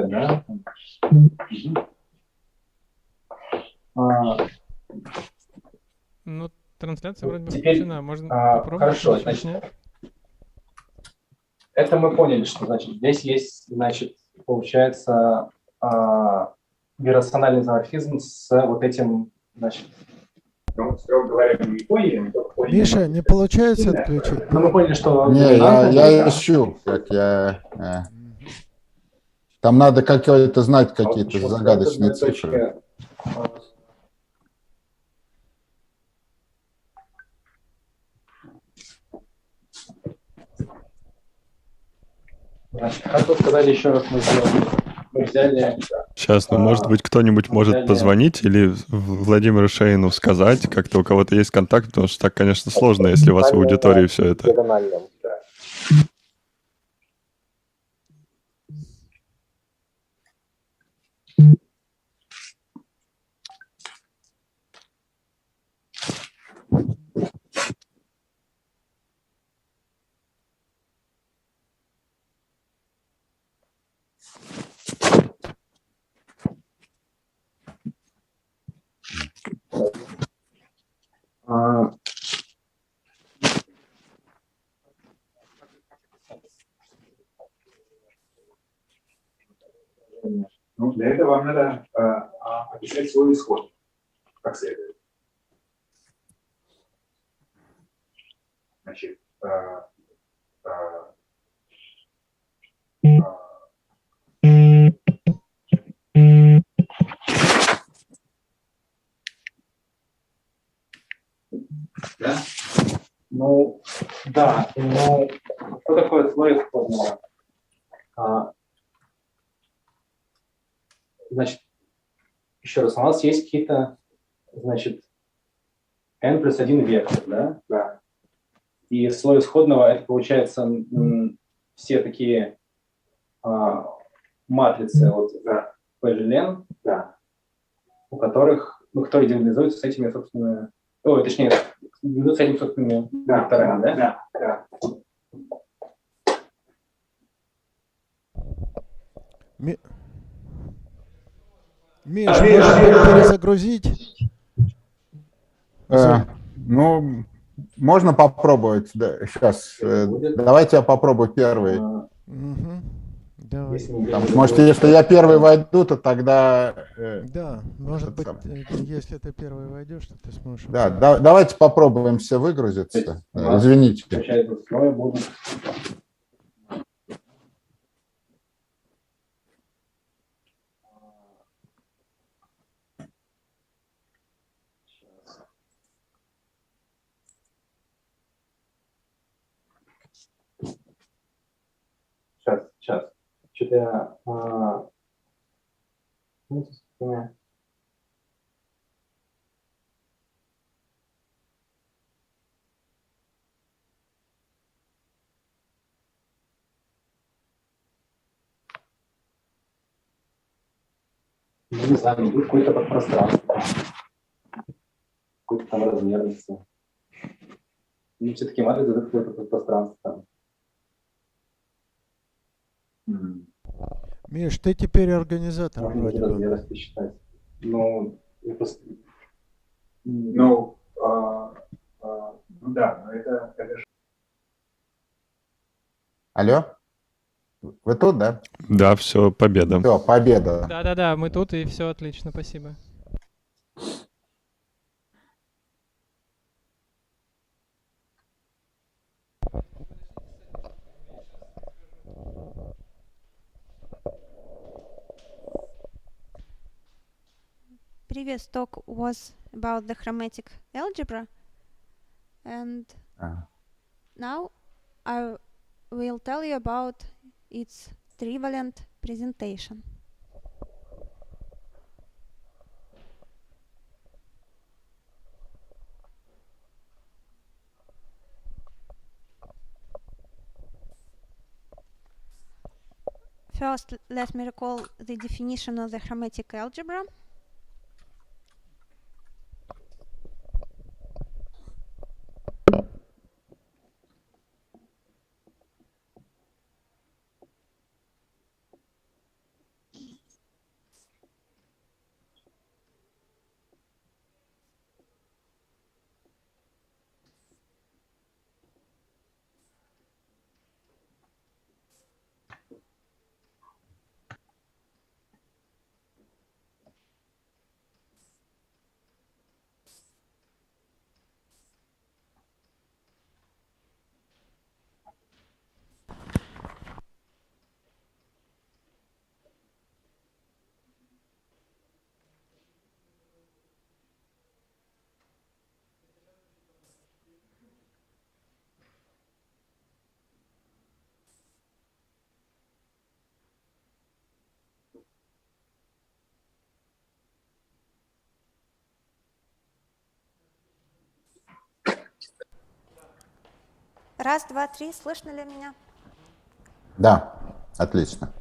показать, да? Ну, трансляция вроде бы Теперь, включена. Можно попробовать? хорошо, значит, это мы поняли, что значит здесь есть, значит, получается бирациональный изоморфизм с вот этим, значит, ну, строго говоря, мы не поняли. Миша, не получается отключить? Но мы поняли, что... Не, я ищу, как я... Там надо какое-то знать какие-то загадочные цифры. Значит, как вы сказали, еще раз мы сделали. Мы взяли... Сейчас, ну, может быть, кто-нибудь может позвонить или Владимиру Шейну сказать, как-то у кого-то есть контакт, потому что так, конечно, сложно, если у вас в аудитории все это. Ну, для этого вам надо описать свой исход, как следует. Значит, да? Ну, да, но что такое слой исходного? Значит, еще раз, у нас есть какие-то, значит, n плюс 1 вектор, да? Да. И слой исходного, это получается все такие матрицы от PGLN, да, у которых, ну, которые диагонализуются с этими, собственно, точнее, с этими, собственными векторами, да? Да. Миш, можно перезагрузить? Ну, можно попробовать. Да, сейчас. Давайте я попробую первый. Давай. Может, если я первый войду, то тогда... Да, может быть, если ты первый войдешь, то ты сможешь... Да, давайте попробуем все выгрузиться. Извините. Сейчас. Что-то я... не знаю, будет какое-то подпространство. Какой-то там размерности. Ну, все-таки матрица — это какое-то подпространство. Миш, ты теперь организатор. Можно размерности считать. Ну, это... Ну, да, но это же... Алло? Вы тут, да? Да, все, победа. Все, победа. Да-да-да, мы тут, и все отлично, спасибо. Previous talk was about the chromatic algebra, and now I will tell you about its trivalent presentation. First, let me recall the definition of the chromatic algebra. Раз, два, три. Слышно ли меня? Да, отлично.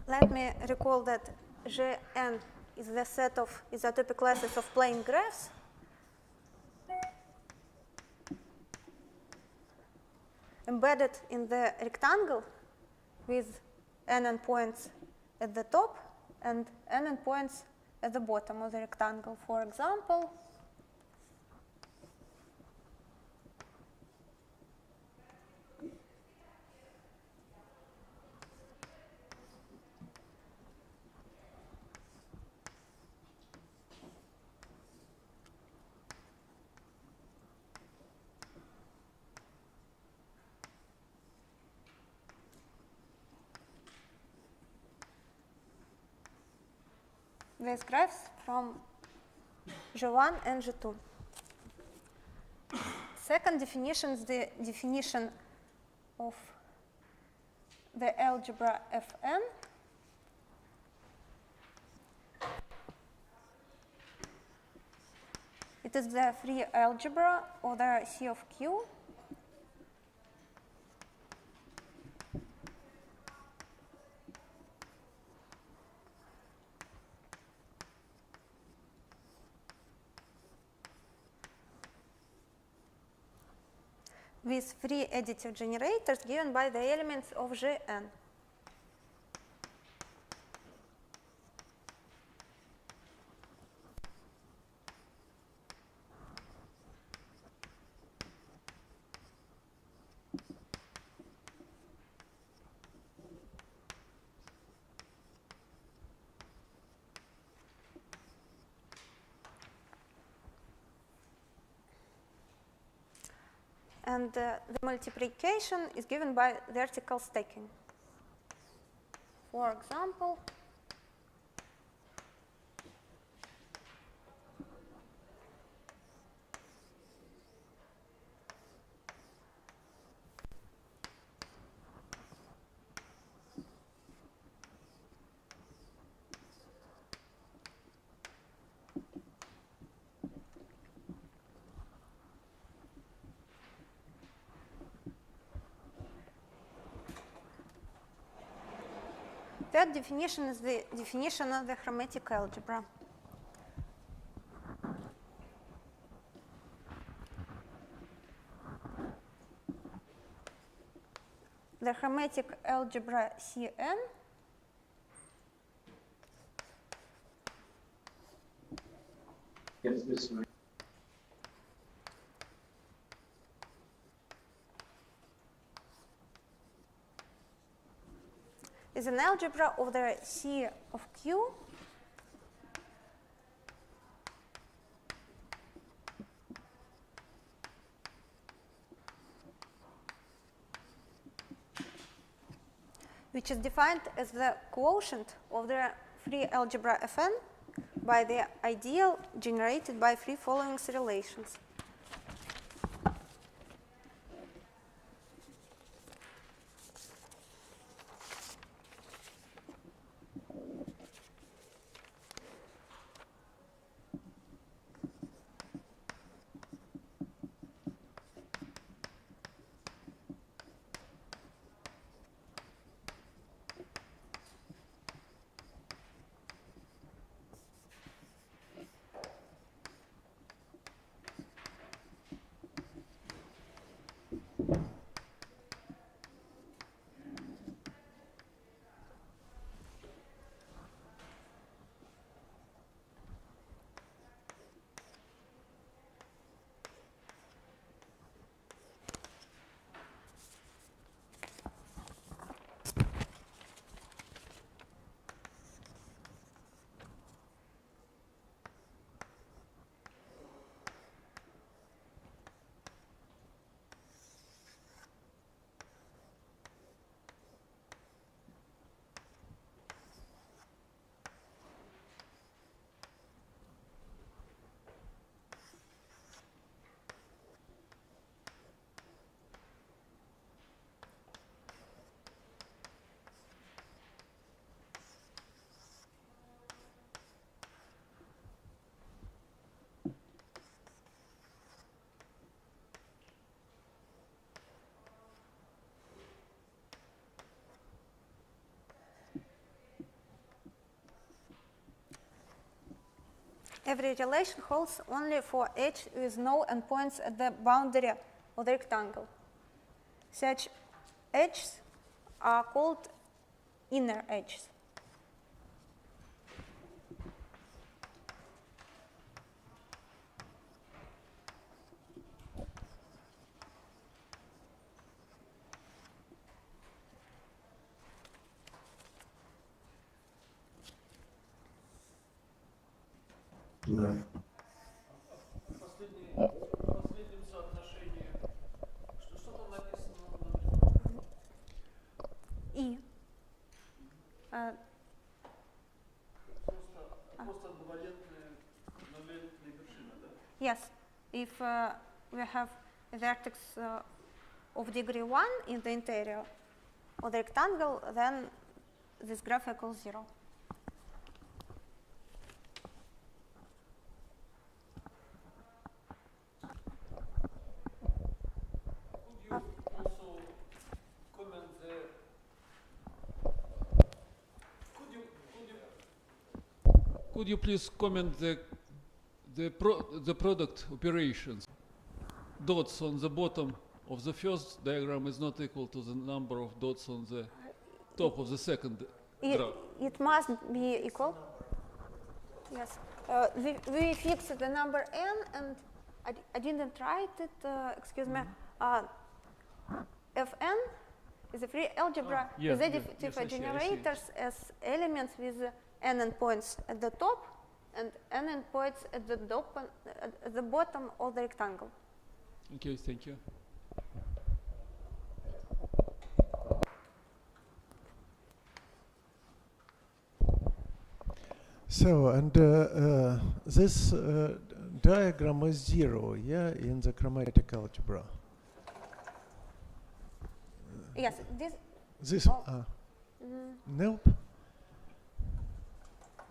Let me recall that Gn is the set of isotopy classes of plane graphs. Embedded in the rectangle with n endpoints at the top and n endpoints at the bottom of the rectangle. For example, these graphs from G1 and G2. Second definition is the definition of the algebra Fn. It is the free algebra or the C of Q. With free additive generators given by the elements of Gn. And the multiplication is given by vertical stacking. For example, that definition is the definition of the Chromatic algebra. The Chromatic algebra Cn is an algebra of the C of Q which is defined as the quotient of the free algebra Fn by the ideal generated by free following relations. every relation holds only for H with no endpoints at the boundary of the rectangle. Such edges are called inner edges. И. Yes, if we have a vertex of degree 1 in the interior of the rectangle, then this graph equals 0. Could you please comment the product operations? Dots on the bottom of the first diagram is not equal to the number of dots on the top of the second graph. It must be equal. Yes. We fixed the number n, and I didn't write it. Excuse me. Fn is a free algebra with additive generators as elements with n endpoints at the top and n endpoints at the bottom of the rectangle. Okay, thank you. So, and this diagram is 0, yeah, in the chromatic algebra. Yes, this. Nope.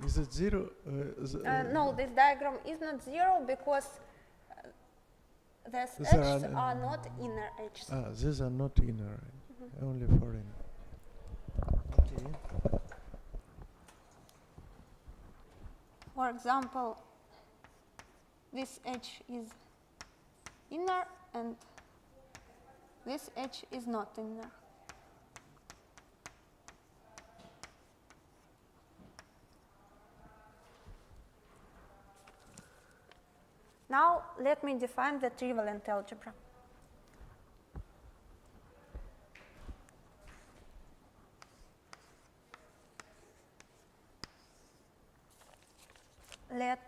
Is it 0? No, this diagram is not 0 because these edges are not inner edges. These are not inner, only for inner. Okay. For example, this edge is inner and this edge is not inner. Now let me define the trivalent algebra. Let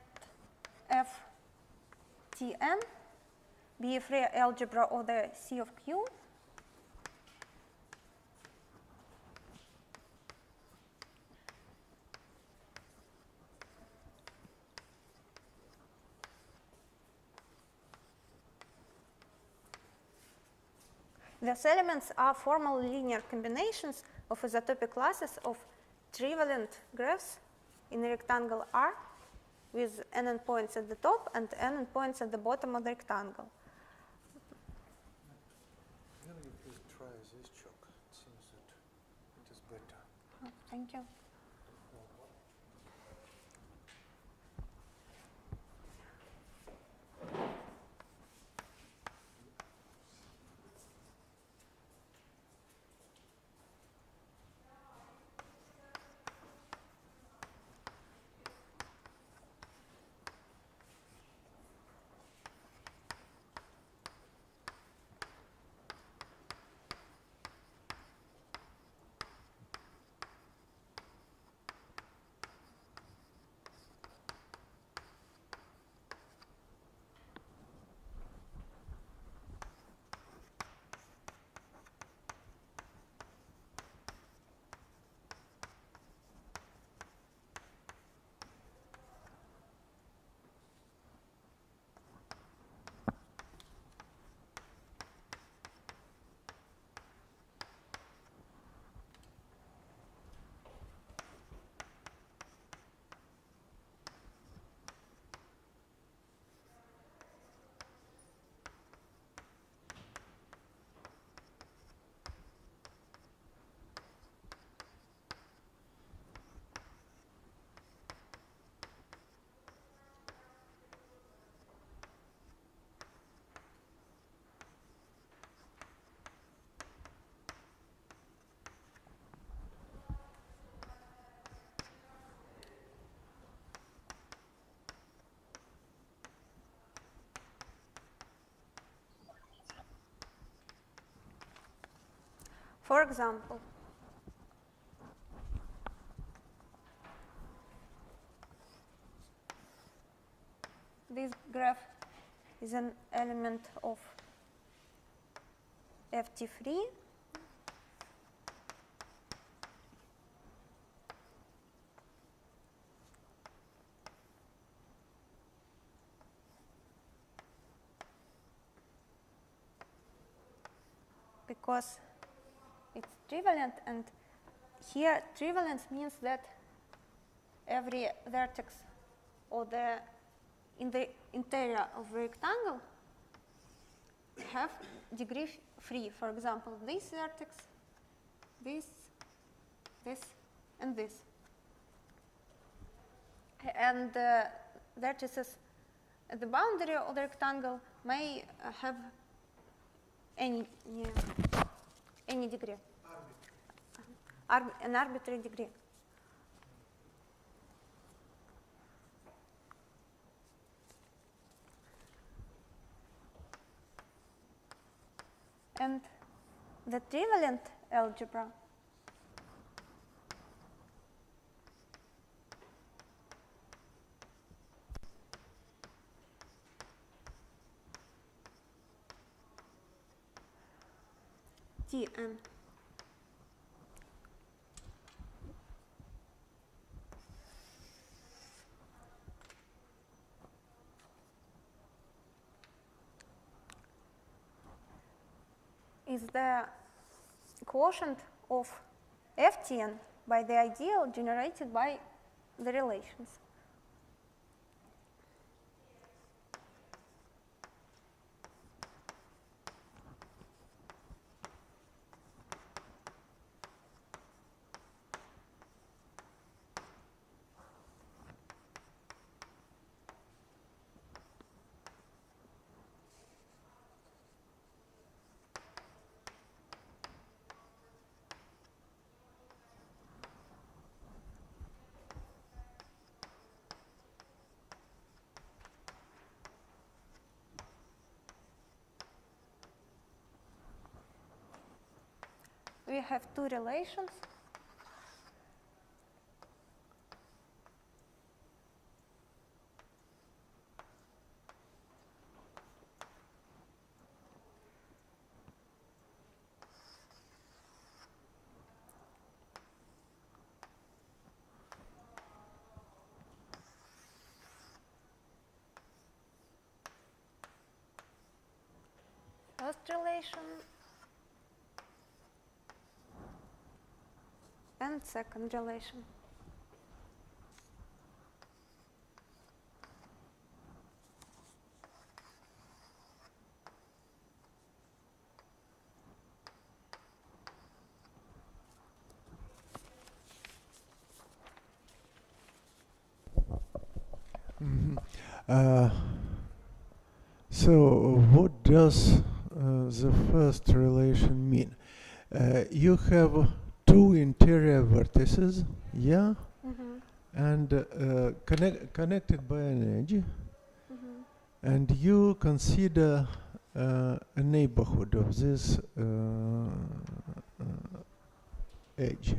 Ftn be a free algebra of the C of Q. These elements are formal linear combinations of isotopy classes of trivalent graphs in a rectangle R with n endpoints at the top and n endpoints at the bottom of the rectangle. Can you please try this chalk? It seems that it is better. Oh, thank you. For example, this graph is an element of FT3. Because it's trivalent, and here trivalence means that every vertex or in the interior of the rectangle have degree 3. For example, this vertex, this, and this. And vertices at the boundary of the rectangle may have any degree, an arbitrary degree. And the Trivalent algebra Tn is the quotient of Ftn by the ideal generated by the relations. We have two relations. First relation and second relation. So what does the first relation mean? You have two interior vertices, yeah, and connected by an edge, and you consider a neighborhood of this edge,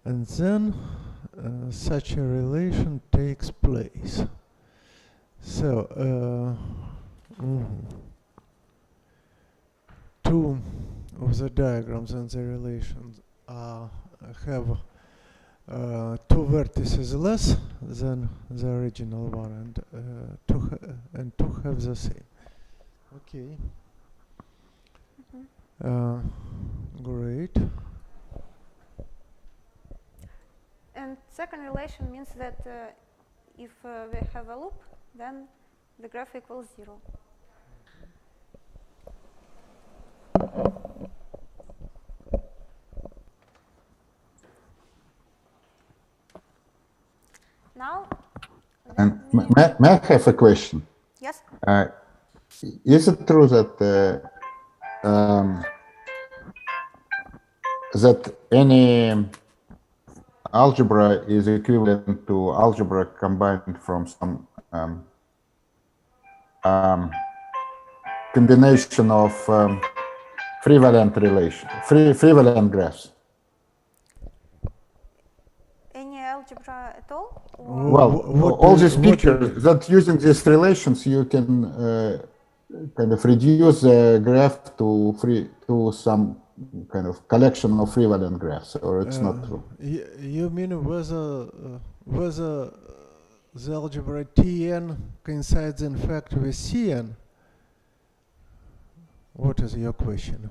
and then such a relation takes place. So two of the diagrams and the relations have two vertices less than the original one, and two have the same. Okay. Great. And second relation means that if we have a loop, then the graph equals 0. Now, And may I have a question? yes. Is it true that that any algebra is equivalent to algebra combined from some combination of Trivalent relation, trivalent graphs. Any algebra at all? Well, all these pictures that using these relations you can kind of reduce the graph to some kind of collection of trivalent graphs, or it's not true. You mean whether the algebra Tn coincides in fact with Cn? What is your question?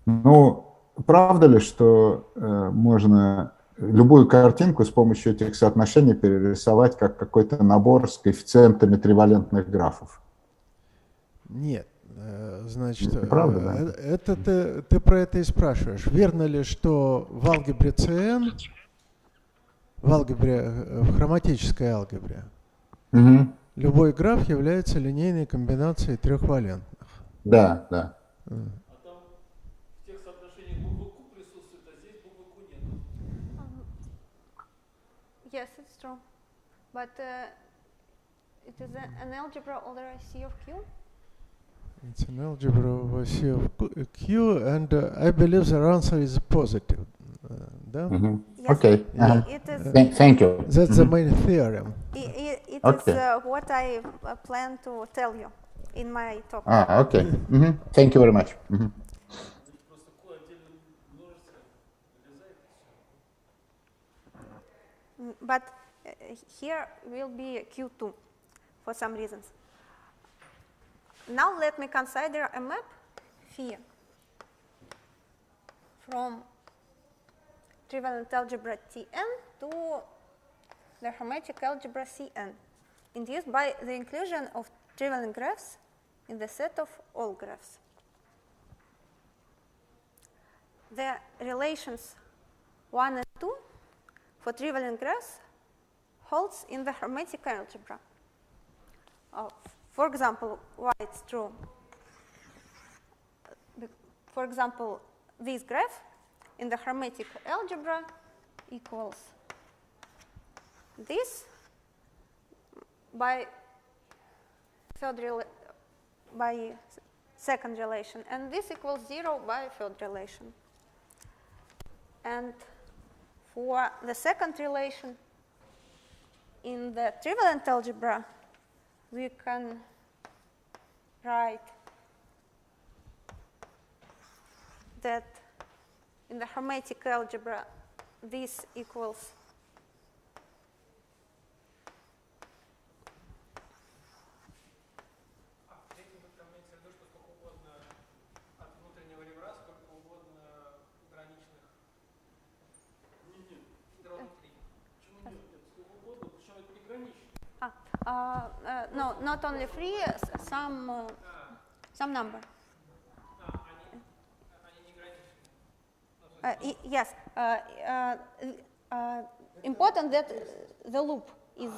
Ну, правда ли, что можно любую картинку с помощью этих соотношений перерисовать как какой-то набор с коэффициентами тривалентных графов? Нет. Значит, правда, да? Это ты про это и спрашиваешь. Верно ли, что в алгебре Cn, в хроматической алгебре, любой граф является линейной комбинацией трех валентных? Да, да. А там в тех соотношениях буква Q присутствует, а здесь буквы Q нет. Yes, it's true. But it is an algebra over C of Q? It's an algebra over C of Q, and I believe the answer is positive. Да? Yes, Okay. it is, Thank you. That's the main theorem. it Okay. is what I plan to tell you in my talk. Okay. Thank you very much. But here will be Q2 for some reasons. Now let me consider a map phi from Trivalent Algebra Tn to the Hermetic Algebra Cn, induced by the inclusion of trivalent graphs in the set of all graphs. The relations 1 and 2 for trivalent graphs holds in the Hermetic algebra. For example, why it's true? For example, this graph in the Hermetic algebra equals this by second relation, and this equals 0 by third relation. And for the second relation, in the trivalent algebra, we can write that in the Hermetic algebra, this equals no, not only free, some number. Yes. Important that the loop is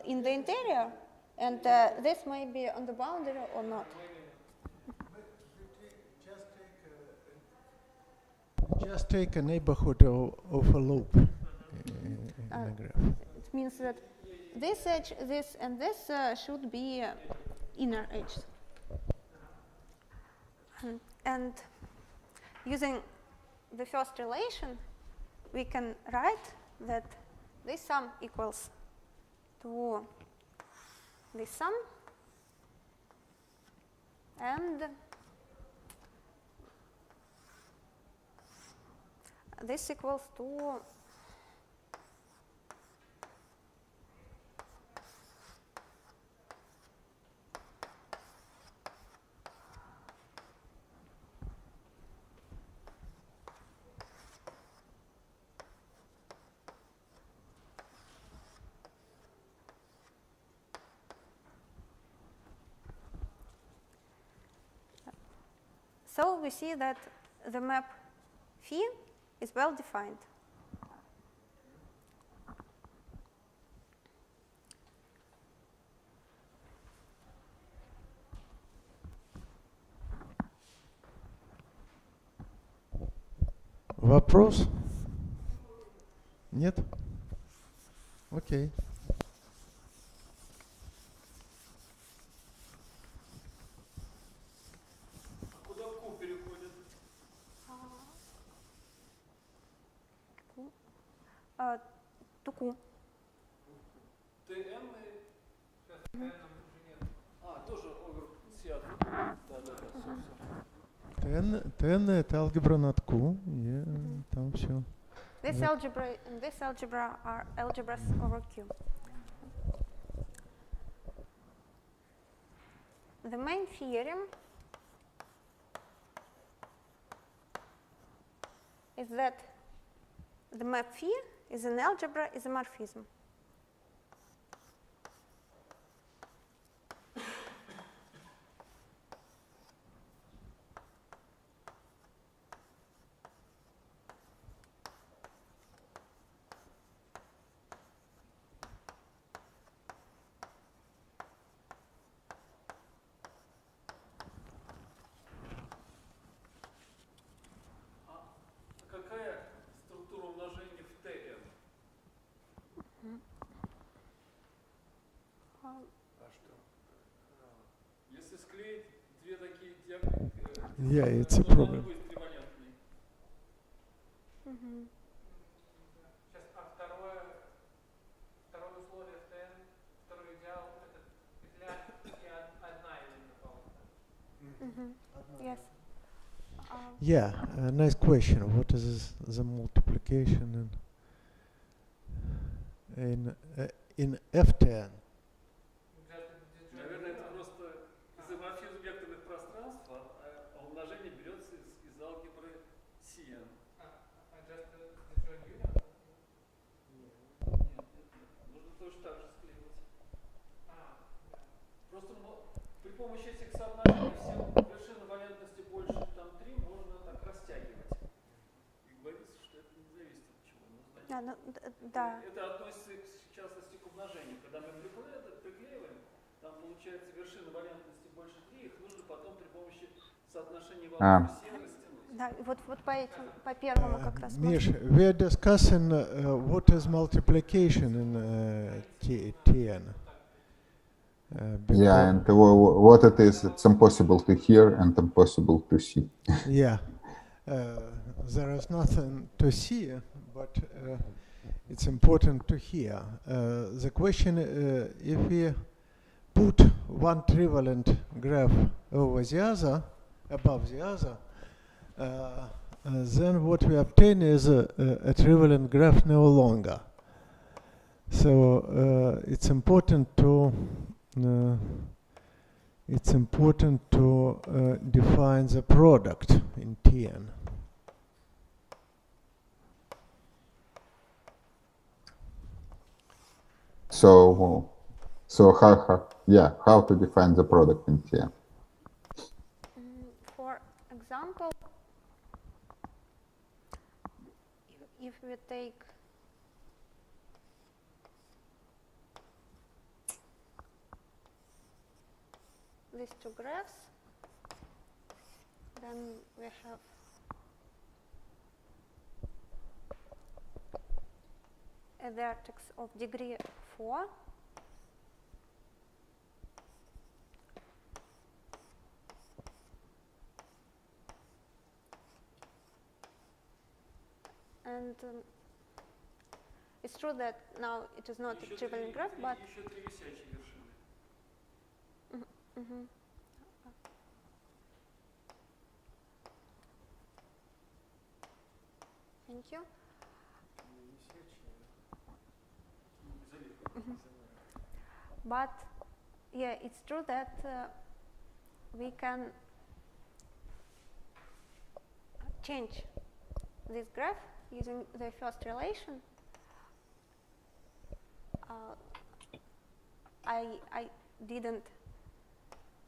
in the interior, and this may be on the boundary or not. Just take a neighborhood of a loop in a graph. It means that this edge, this, and this should be inner edges. And using the first relation, we can write that this sum equals to this sum, and this equals to so we see that the map phi is well defined. Вопрос? Нет? Окей. to Q. Тоже over C. TN это алгебра над Q, и там все. This algebra and this algebra are algebras over Q. The main theorem is that the map phi is an algebra isomorphism. Yeah, it's a problem. Второе условие в TN, второй идеал, это петля и одна элемента. Yes. Yeah, nice question. What is the multiplication in F10? Наверное, это просто изоморфизм векторных пространств, а умножение берется из алгебры CN. Нужно тоже так же склеивать. Просто при помощи этих соотношений все вершины валентности больше там 3 можно так растягивать. И говорится, что это не зависит от чего. Да. Это относится, в частности, к умножению. Когда мы приклеиваем, там получается вершины валентности больше 3, их нужно потом при помощи соотношения валентности растянуть. Да, вот по первому как раз. Mish, we are discussing what is multiplication in TN. Yeah, and what it is, it's impossible to hear and impossible to see. Yeah, there is nothing to see, but it's important to hear. The question, if we put one trivalent graph over the other, above the other, then what we obtain is a trivalent graph no longer. So it's important to define the product in Tn. So how to define the product in Tn? For example, if we take these two graphs, then we have a vertex of degree 4 and it's true that now it is not a trivalent graph, but thank you. But yeah, it's true that we can change this graph using the first relation. I didn't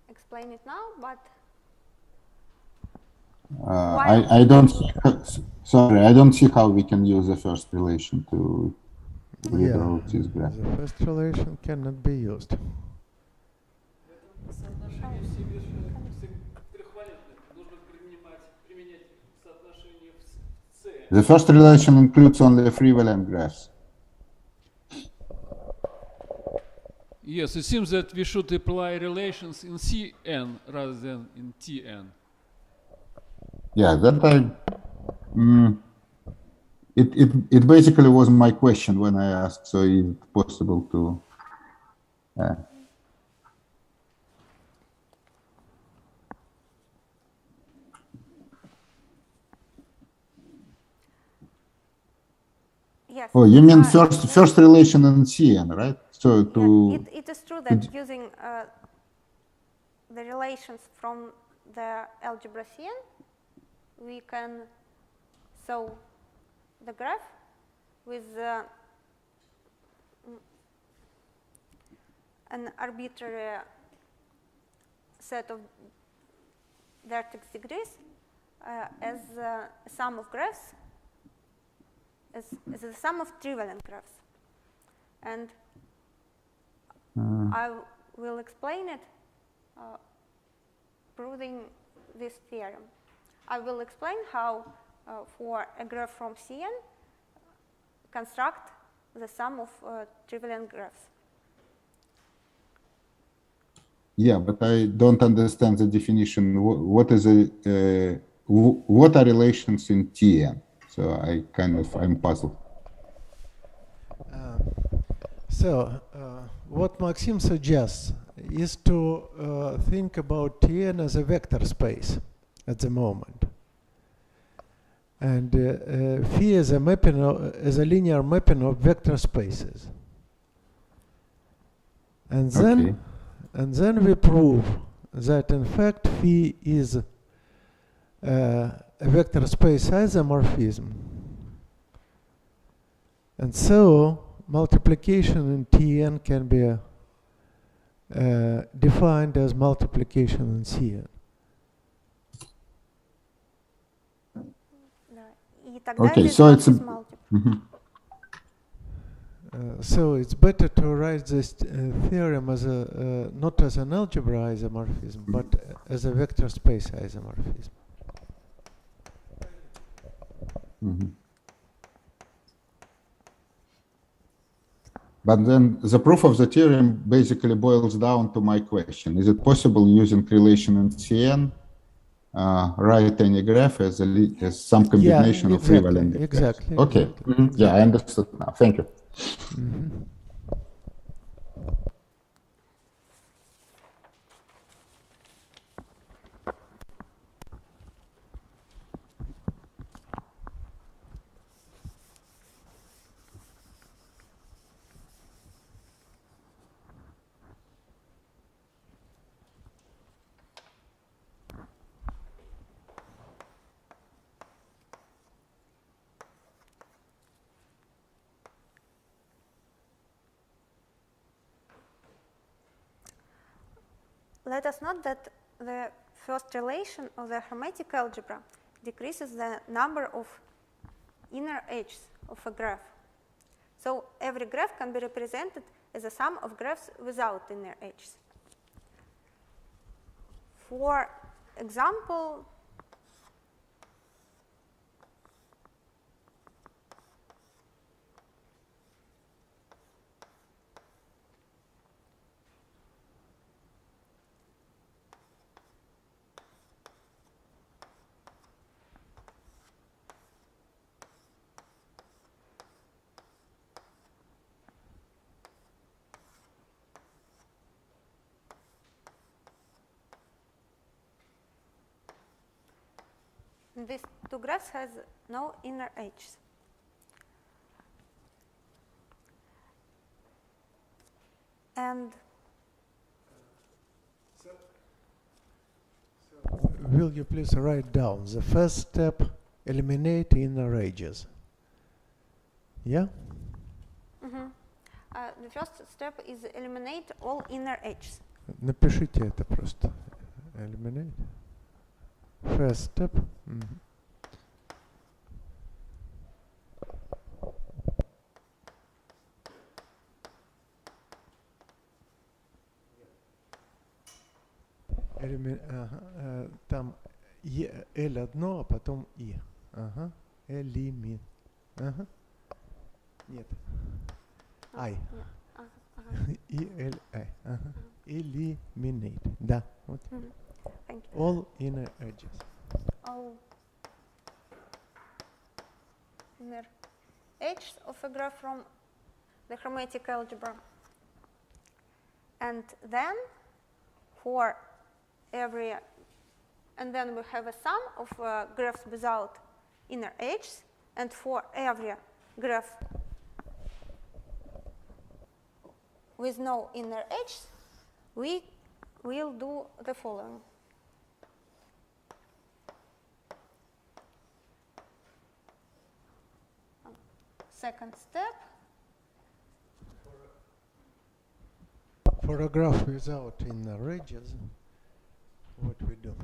explain it now, but I don't see how we can use the first relation to redraw this graph. The first relation cannot be used. The first relation includes only three-valent graphs. Yes, it seems that we should apply relations in Cn rather than in Tn. Yeah, that it basically was my question when I asked, so is it possible to... Yes. Oh, you mean first relation in Cn, right? So to... Yeah, it is true that using the relations from the algebra Cn, we can show the graph with an arbitrary set of vertex degrees as a sum of graphs, as the sum of trivalent graphs. And I will explain it proving this theorem. I will explain how for a graph from Cn construct the sum of trivalent graphs. Yeah, but I don't understand the definition. What is what are relations in Tn? So I'm puzzled. What Maxim suggests is to think about Tn as a vector space at the moment, and phi is a mapping as a linear mapping of vector spaces, and then we prove that in fact phi is a vector space isomorphism, and so multiplication in Tn can be defined as multiplication in Cn. Okay, so it's so it's better to write this theorem as not as an algebra isomorphism, but as a vector space isomorphism. But then the proof of the theorem basically boils down to my question. Is it possible using relation in Cn write any graph as some combination of trivalent graphs? Exactly. Okay. Exactly. Yeah, I understood now. Thank you. Let us note that the first relation of the Hermetic algebra decreases the number of inner edges of a graph. So every graph can be represented as a sum of graphs without inner edges. For example, these two graphs has no inner edges. And will you please write down the first step, eliminate inner edges? Yeah? The first step is eliminate all inner edges. Напишите это просто. Eliminate. First step. Там L одно, а потом И. Ага. Элимин. Ага. Нет. I. И L I. Ага. Eliminate. Да. Вот. Thank you. All inner edges. All inner edges of a graph from the chromatic algebra. And then for every, and then we have a sum of graphs without inner edges, and for every graph with no inner edges, we will do the following. Second step. For a graph without inner edges, what we do?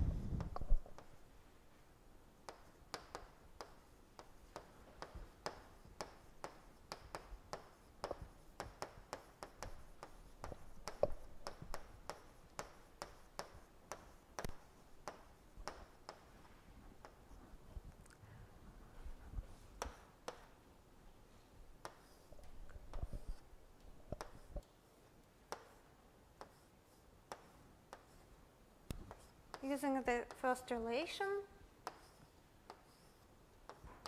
Using the first relation,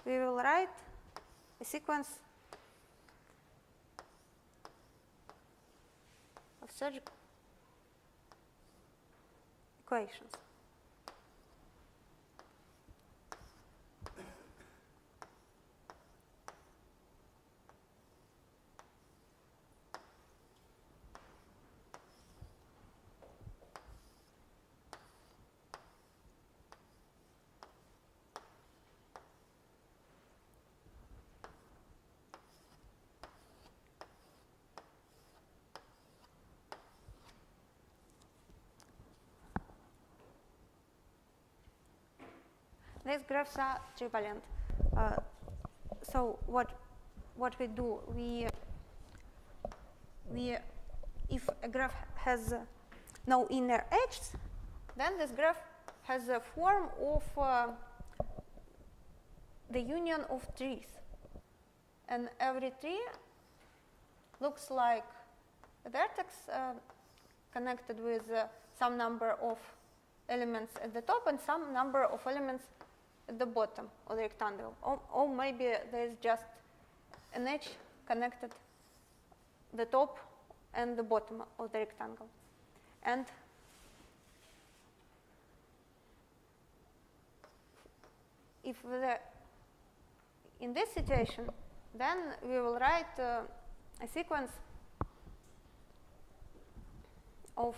we will write a sequence of such equations. These graphs are trivalent. So what we do, if a graph has no inner edges, then this graph has a form of the union of trees, and every tree looks like a vertex connected with some number of elements at the top and some number of elements at the bottom of the rectangle. Or maybe there is just an edge connected the top and the bottom of the rectangle. And if in this situation, then we will write a sequence of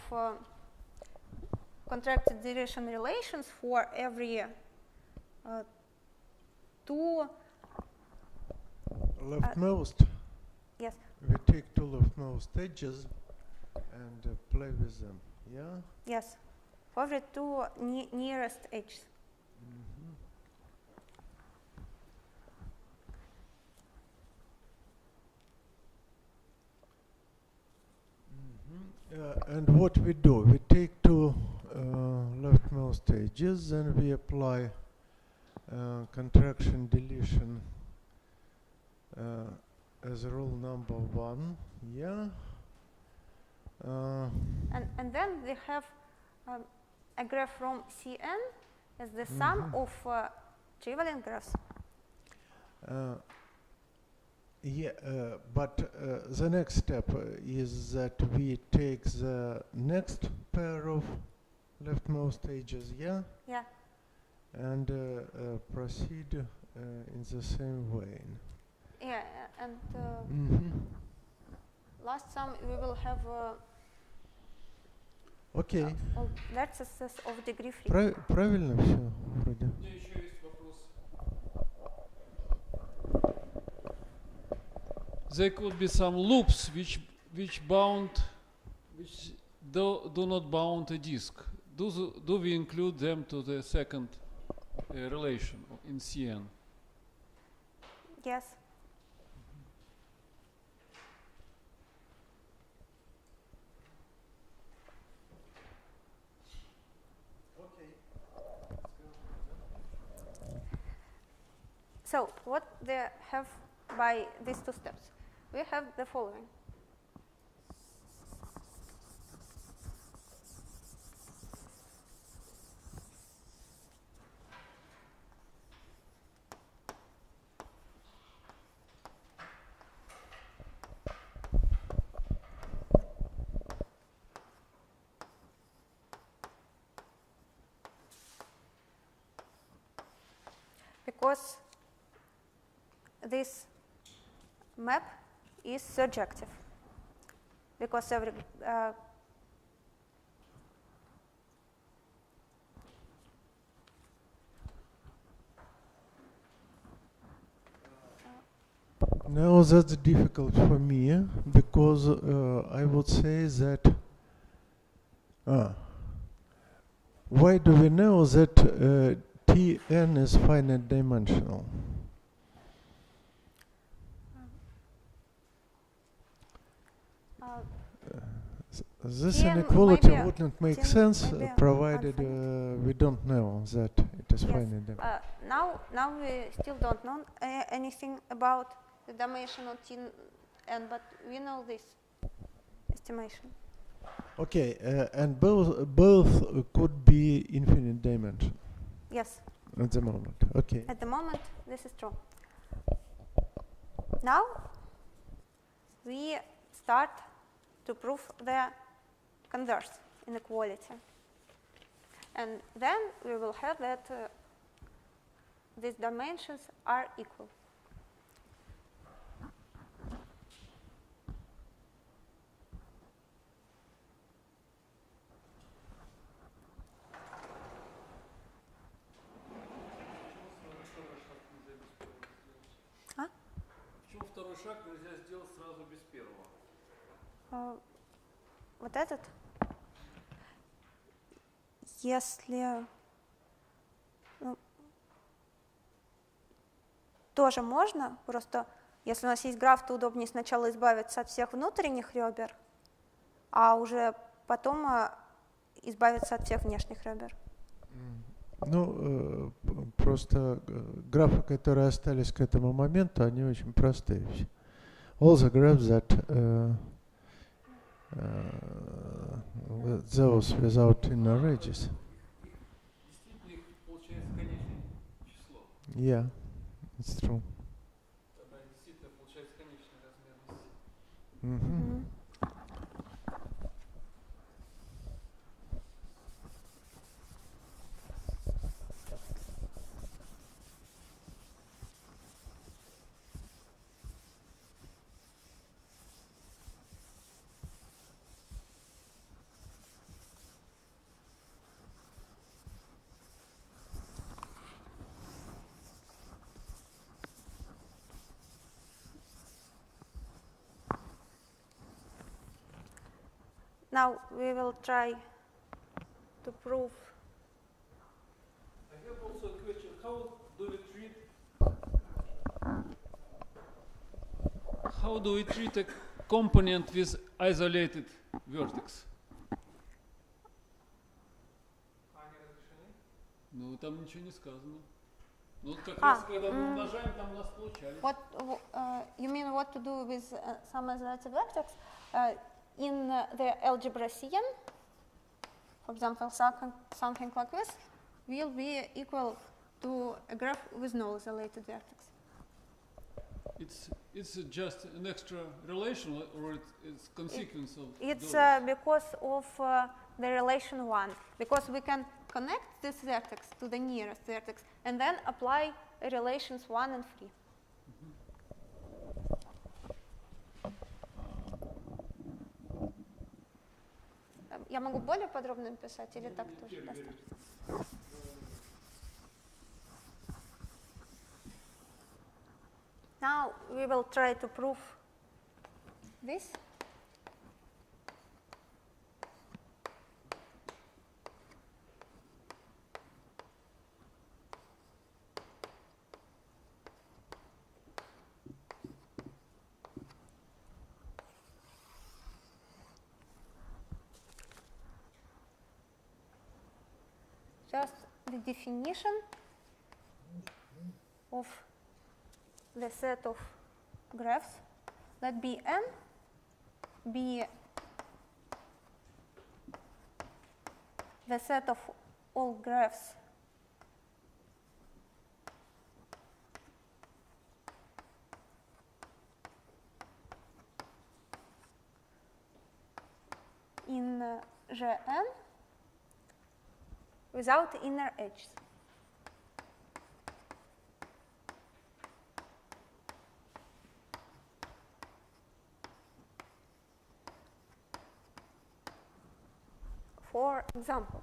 contracted direction relations for every two leftmost. Yes. We take two leftmost edges and play with them. Yeah. Yes. For the two nearest edges. And what we do, we take two leftmost edges and we apply contraction deletion as rule number 1. Yeah. And then we have a graph from Cn as the sum of trivalent graphs. But the next step is that we take the next pair of leftmost edges, yeah? Yeah. And proceed in the same way. Yeah, and last sum we will have okay. vertices of degree 3. Правильно все вроде? У меня еще есть вопрос. There could be some loops which do not bound a disk. Do we include them to the second relation in Cn? Yes. So what they have by these two steps? We have the following. because this map is surjective. Because every now that's difficult for me because I would say that why do we know that Tn is finite dimensional? This Tn inequality maybe- wouldn't make Tn sense maybe provided unfinite. we don't know that it is Yes. finite dimensional. Now we still don't know anything about the dimension of Tn, but we know this estimation. Okay, and both could be infinite dimension Yes, at the moment. Okay. at the moment this is true. Now we start to prove the converse inequality. And then we will have that these dimensions are equal. Почему второй шаг нельзя сделать сразу без первого? Вот этот, если тоже можно, просто если у нас есть граф, то удобнее сначала избавиться от всех внутренних ребер, а уже потом избавиться от всех внешних ребер. Ну, просто графы, которые остались к этому моменту, они очень простые. All the graphs that those without inner edges. Действительно, их получается конечное число. Yeah, it's true. Тогда действительно получается конечная размерность. Mm-hmm. Now we will try to prove. I have also a question. How do we treat a component with isolated vertex? Ну, там ничего не сказано. Ну, как раз, когда мы умножаем, там у нас получались. What you mean what to do with some isolated vertex? In the algebra Cn, for example, something like this will be equal to a graph with no isolated vertex. It's just an extra relation, or it's consequence of It's those? because of the relation 1, because we can connect this vertex to the nearest vertex and then apply relations 1 and 3. Я могу более подробно написать или так тоже достаточно? Now we will try to prove this. Just the definition of the set of graphs. Let Bn be the set of all graphs in Gn without inner edges. for example.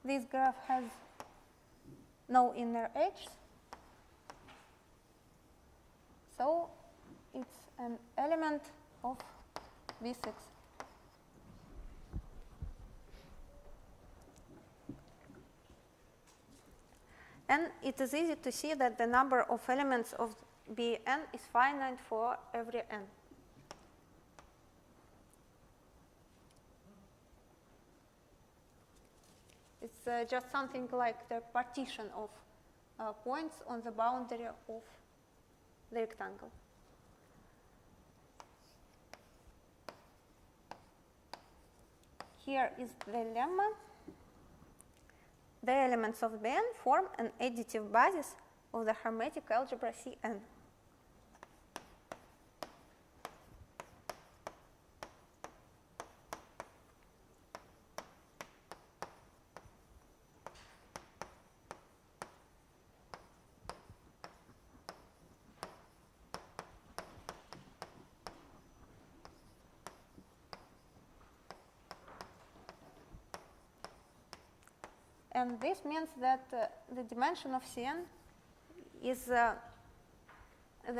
This graph has no inner edges, so it's an element of V6. And it is easy to see that the number of elements of Bn is finite for every n. It's just something like the partition of points on the boundary of the rectangle. Here is the lemma. The elements of Bn form an additive basis of the Hermetic algebra Cn. And this means that the dimension of Cn is the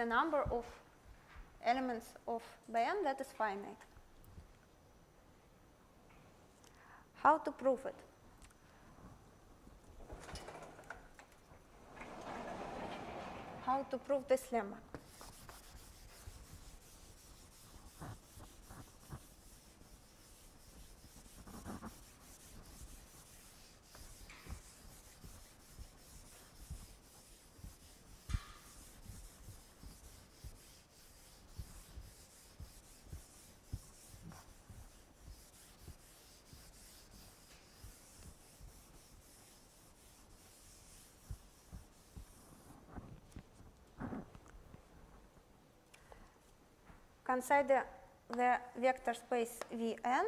number of elements of Bn that is finite. How to prove it? How to prove this lemma? Consider the vector space Vn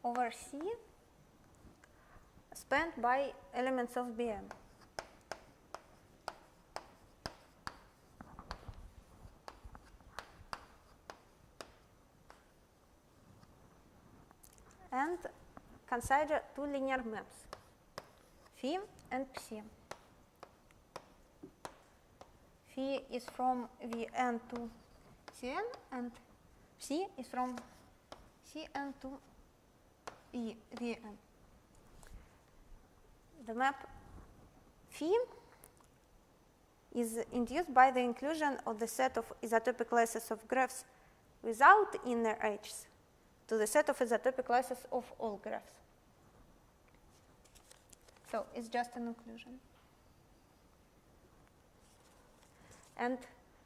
over C spanned by elements of Bn. And consider two linear maps, phi and psi. Phi is from Vn to Cn, and psi is from Cn to Vn. The map phi is induced by the inclusion of the set of isotopy classes of graphs without inner edges to the set of isotopy classes of all graphs. So it's just an inclusion. And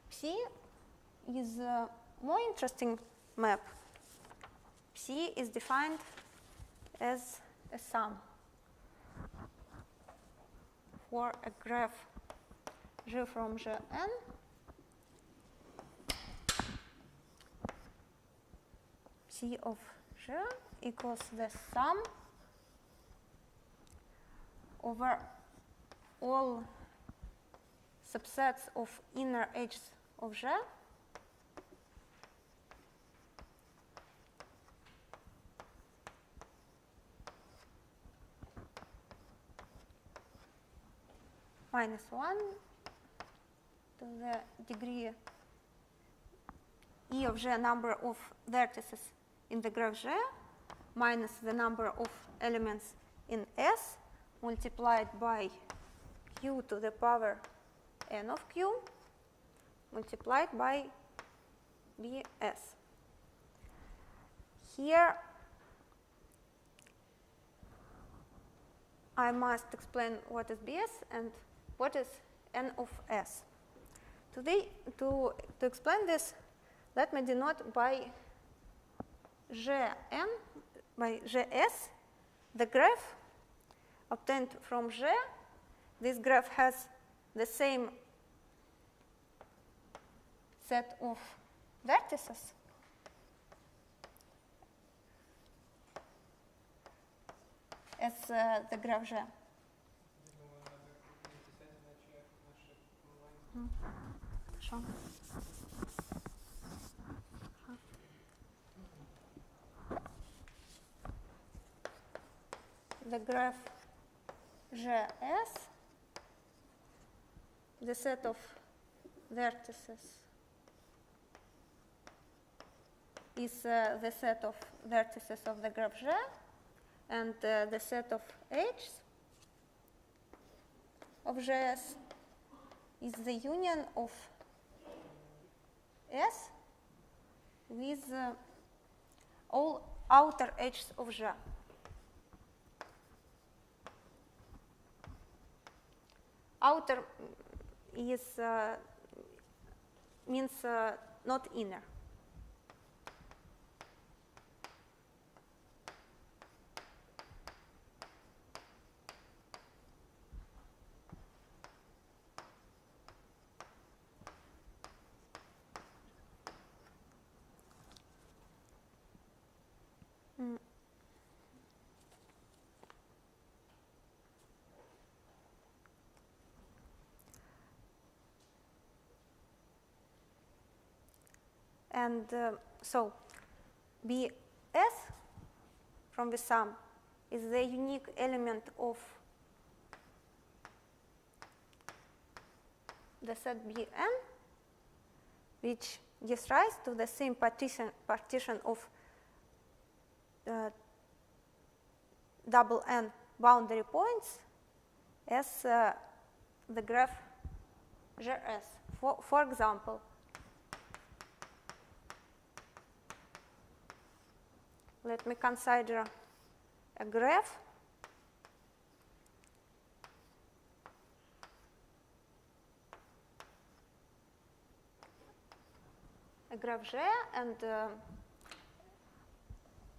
psi is a more interesting map. Psi is defined as a sum for a graph G from Gn Psi of G equals the sum over all subsets of inner edges of G minus 1 to the degree E of G number of vertices in the graph G minus the number of elements in S multiplied by Q to the power n of Q multiplied by Bs. Here I must explain what is Bs and what is n of S. Today, to explain this, let me denote by Gn, by Gs, the graph obtained from G, this graph has the same set of vertices as the graph G. Хорошо. The graph GS, the set of vertices is the set of vertices of the graph G, and the set of H's of GS is the union of S with all outer edges of G. Outer is means not inner. And so BS from the sum is the unique element of the set Bn, which gives rise to the same partition of double n boundary points as the graph GS. For example, let me consider a graph G and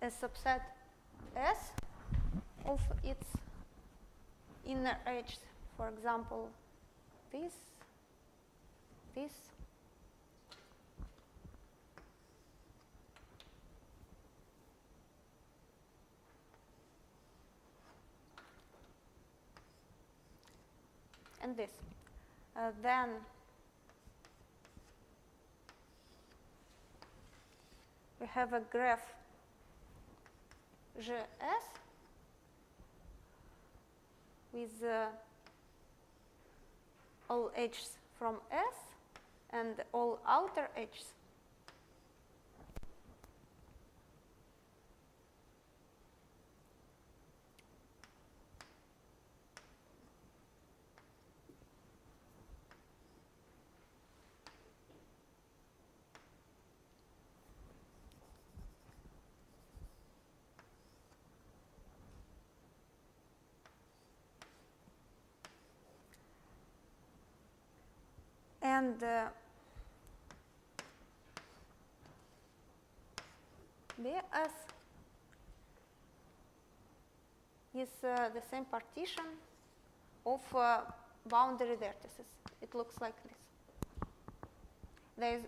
a subset S of its inner edge, for example, this. And this. Then we have a graph GS with all edges from S and all outer edges. And BS is the same partition of boundary vertices. It looks like this.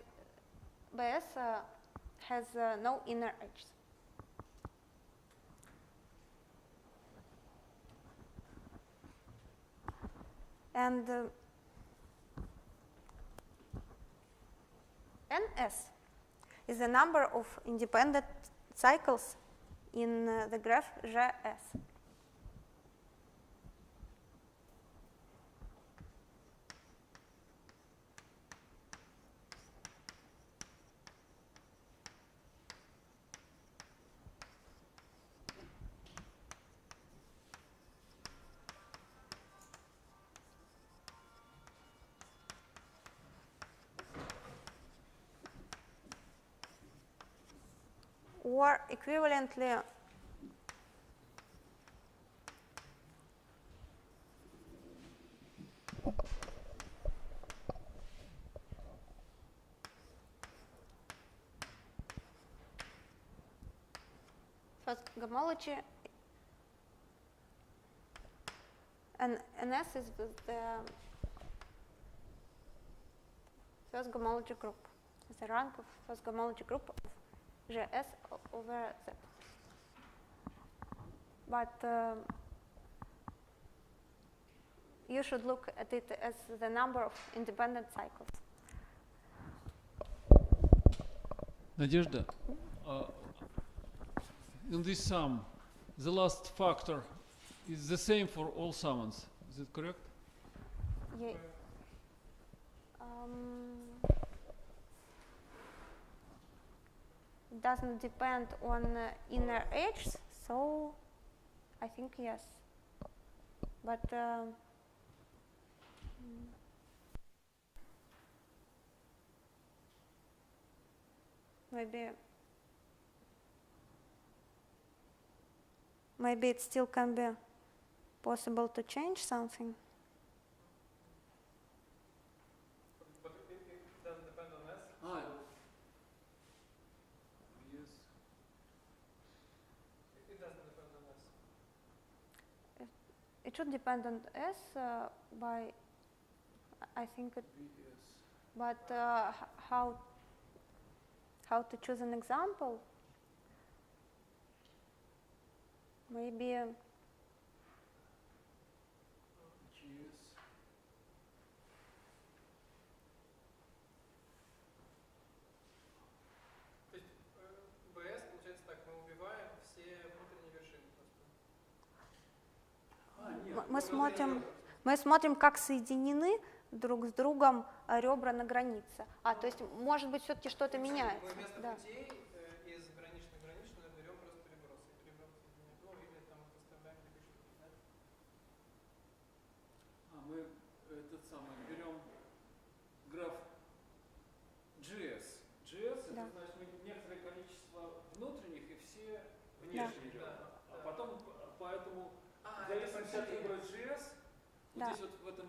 BS has no inner edges. And NS is the number of independent cycles in the graph GS. Or equivalently, first homology and S is the first homology group, the rank of first homology group of GS over Z. But you should look at it as the number of independent cycles. Nadezhda, in this sum, the last factor is the same for all summands. Is it correct? Yeah. It doesn't depend on inner edges, so I think yes. But maybe it still can be possible to change something. But it doesn't depend on S. Yes. It doesn't depend on S. It should depend on S by, I think it, but how to choose an example? Maybe То есть БС, получается так, мы убиваем все внутренние вершины просто. мы смотрим, как соединены друг с другом ребра на границе. То есть, может быть, все-таки что-то меняется. Мы вместо Да. путей из граничных берем просто перебросы. Или там выставляем такие штуки. Да? Мы этот самый берем граф GS. GS Да. это значит некоторое количество внутренних и все внешние ребра. А потом поэтому в зависимости от выбора GS, вот Да. здесь вот в этом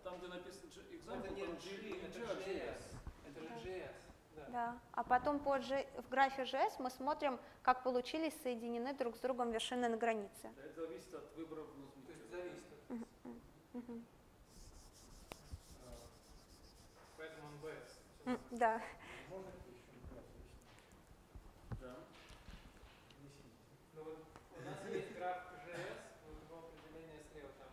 там, где написано example, Это не там G, это GS. GS. Это же GS. Да. Да. А потом в графе GS мы смотрим, как получились соединены друг с другом вершины на границе. Да, это зависит от выбора внутренних. То есть зависит от S. Поэтому он BS. Да. Да. Ну вот у нас есть граф GS, вот его определение слева там.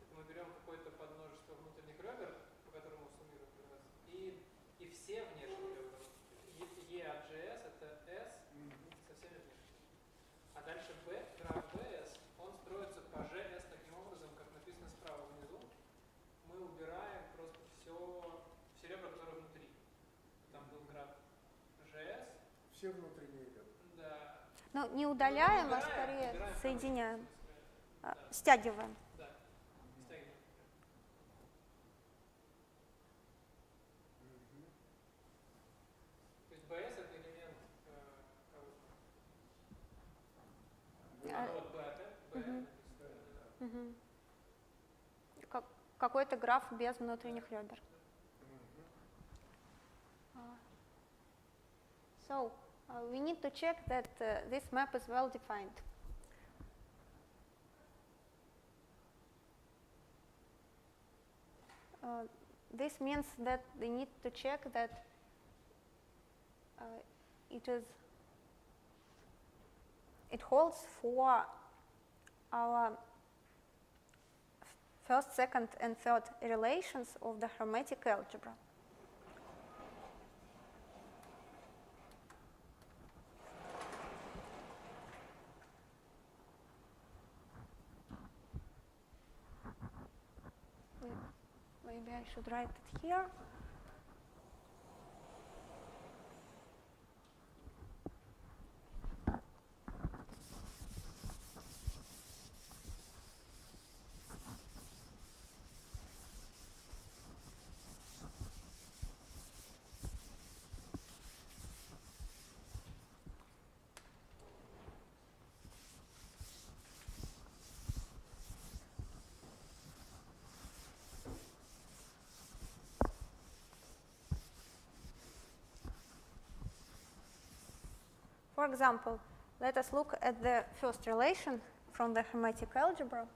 Это мы берем какое-то подмножество внутренних ребер, по которому суммируем и все внешние ребра. E от GS это S со всеми внешними. А дальше граф BS, он строится по GS таким образом, как написано справа внизу. Мы убираем просто все ребра, которые внутри. Там был граф GS. Все внутренние ребра. Да. Ну, не удаляем, а скорее соединяем, стягиваем. Да, стягиваем. То есть BS это элемент Какой-то граф без внутренних ребер. So, we need to check that this map is well defined. This means that we need to check that it holds for our first, second, and third relations of the Hermetic algebra. Maybe I should write it here. For example, let us look at the first relation from the Hermetic algebra.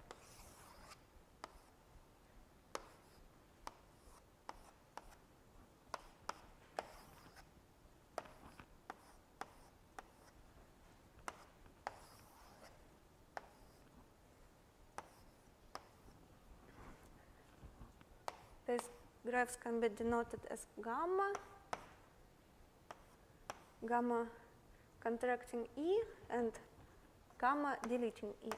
graphs can be denoted as gamma, gamma contracting E, and gamma deleting E.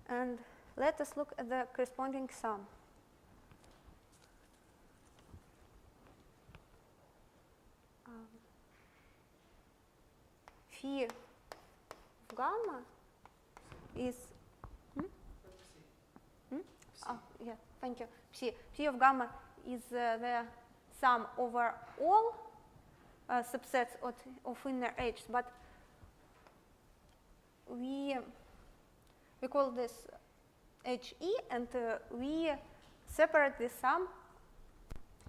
And let us look at the corresponding sum. Phi of gamma is Oh, yeah, thank you. Phi of gamma is the sum over all subsets of inner H, but we call this HE, and we separate the sum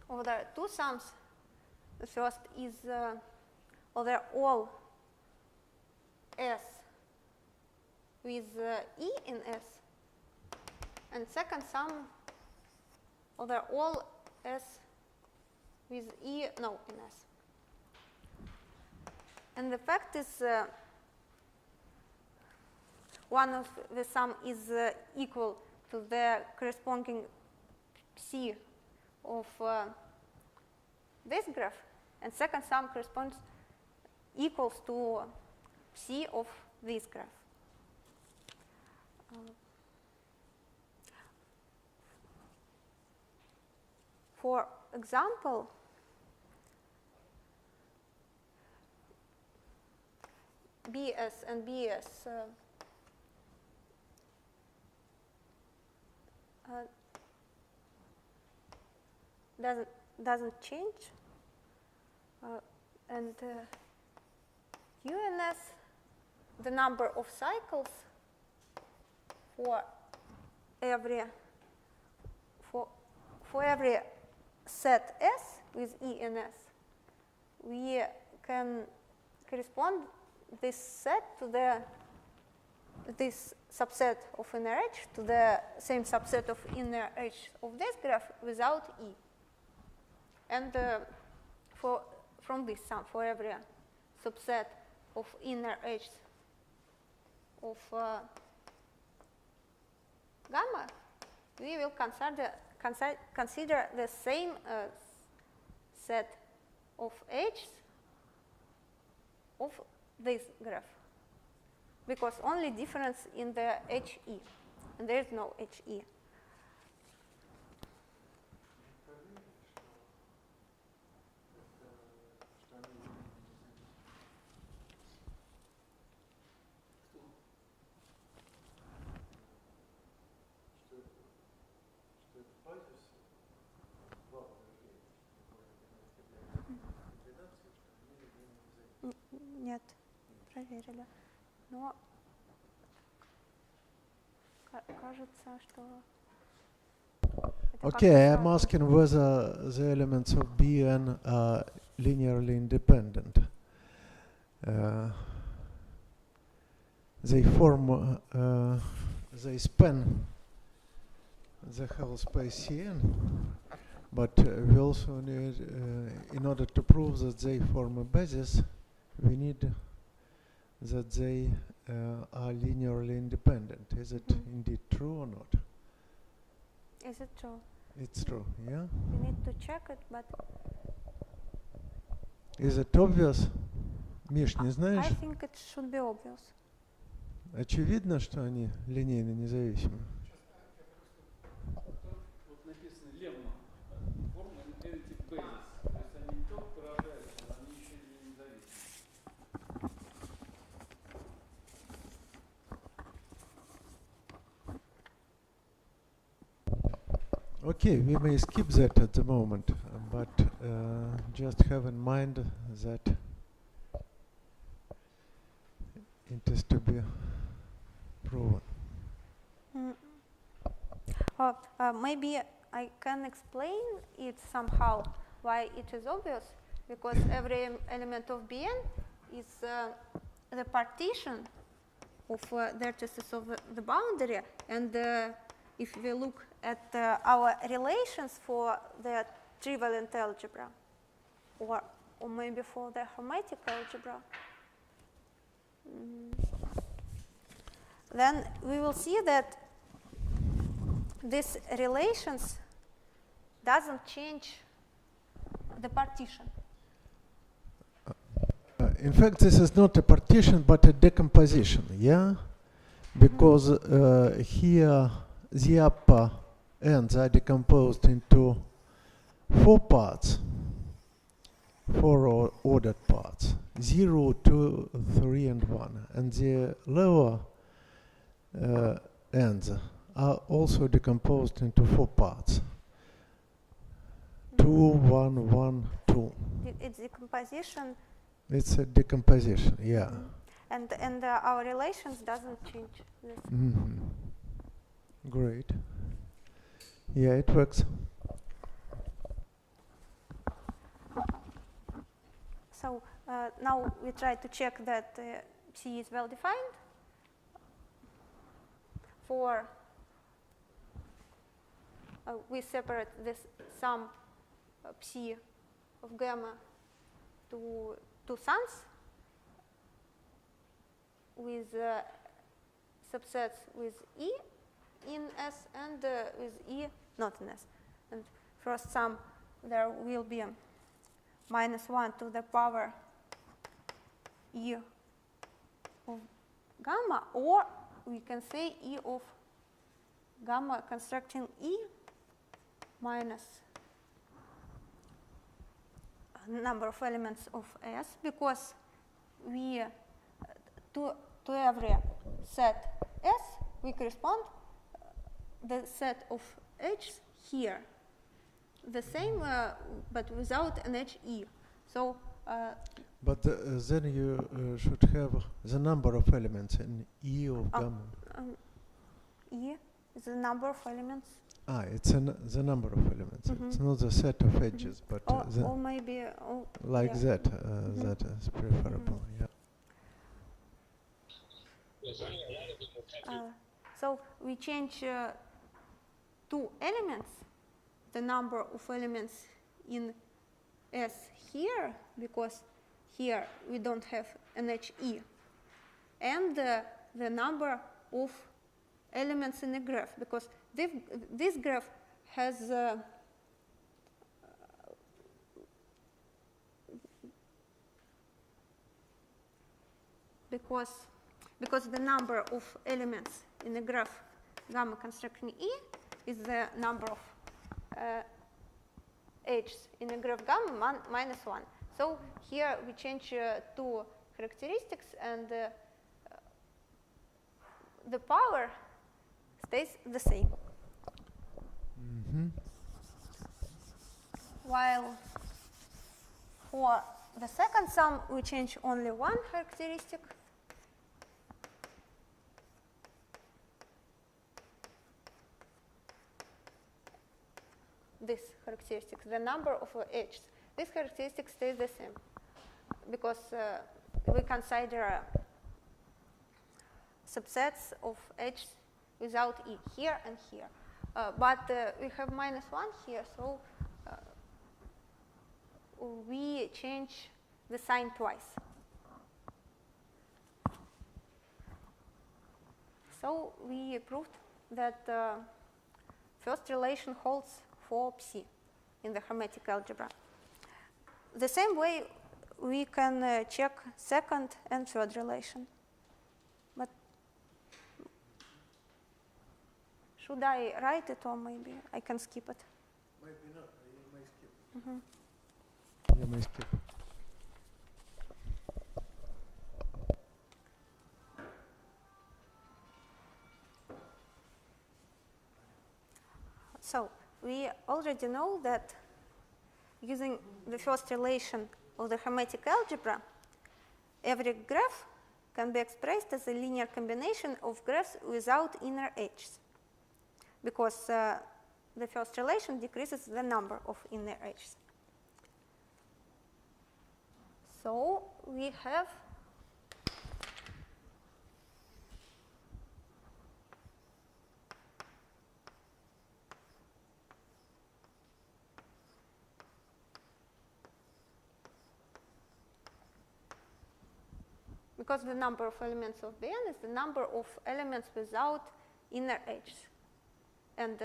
over two sums. The first is over all S with E in S, and second sum over all S with E no in S. And the fact is one of the sum is equal to the corresponding psi of this graph, and second sum corresponds equals to psi of this graph. For example, BS and BS doesn't change, and UNS, the number of cycles for every set S with E and S, we can correspond this set to this subset of inner H to the same subset of inner H of this graph without E. And from this sum, for every subset of inner H of gamma, we will consider the same set of H's of this graph, because only difference in the HE, and there is no HE. Нет, проверили. Но кажется, что... Okay, I'm asking whether the elements of Bn are linearly independent. They form, they span the whole space Cn, but we also need, in order to prove that they form a basis, we need that they are linearly independent. Is it indeed true or not? Is it true? It's true, yeah? We need to check it, but... Is it obvious? Миш, не знаешь? I think it should be obvious. Очевидно, что они линейно независимы. Вот написано лемма, форма infinity basis. То есть они не только порождаются, но они еще и независимы. Okay, we may skip that at the moment, but just have in mind that it is to be proven. Maybe I can explain it somehow why it is obvious, because every element of Bn is the partition of vertices of the boundary, and if we look at our relations for the Trivalent algebra, or maybe for the Hermetic algebra, then we will see that these relations doesn't change the partition. In fact, this is not a partition, but a decomposition, yeah? Because here the upper ends are decomposed into 4 parts, 4 ordered parts, 0, 2, 3, and 1. And the lower ends are also decomposed into 4 parts, 2, 1, 1, 2. It's decomposition. It's a decomposition, yeah. And our relations doesn't change this. Great. Yeah, it works. So now we try to check that Psi is well defined. For we separate this sum Psi of gamma to 2 sums with subsets with E in S and with E not in S. And first sum there will be -1 to the power E of gamma, or we can say E of gamma constructing E minus number of elements of S, because we to every set S we correspond the set of H here the same but without an HE. So but then you should have the number of elements in E of gamma. E is the number of elements. It's the number of elements. It's not the set of edges, but or maybe like that. That is preferable. Yeah. So we change 2 elements, the number of elements in S here, because here we don't have an HE, and the number of elements in the graph, because this graph has because the number of elements in the graph gamma constructing E is the number of H's in the graph gamma -1. So here we change 2 characteristics, and the power stays the same. While for the second sum we change only 1 characteristic. This characteristic, the number of H's. This characteristic stays the same because we consider subsets of H without E here and here. But we have -1 here, so we change the sign twice. So we proved that first relation holds for Psi in the Hermetic algebra. The same way we can check second and third relation. But should I write it, or maybe I can skip it? Maybe not. You may skip. You may skip. So we already know that using the first relation of the Hermetic algebra, every graph can be expressed as a linear combination of graphs without inner edges, because the first relation decreases the number of inner edges. So we have because the number of elements of the N is the number of elements without inner edges. and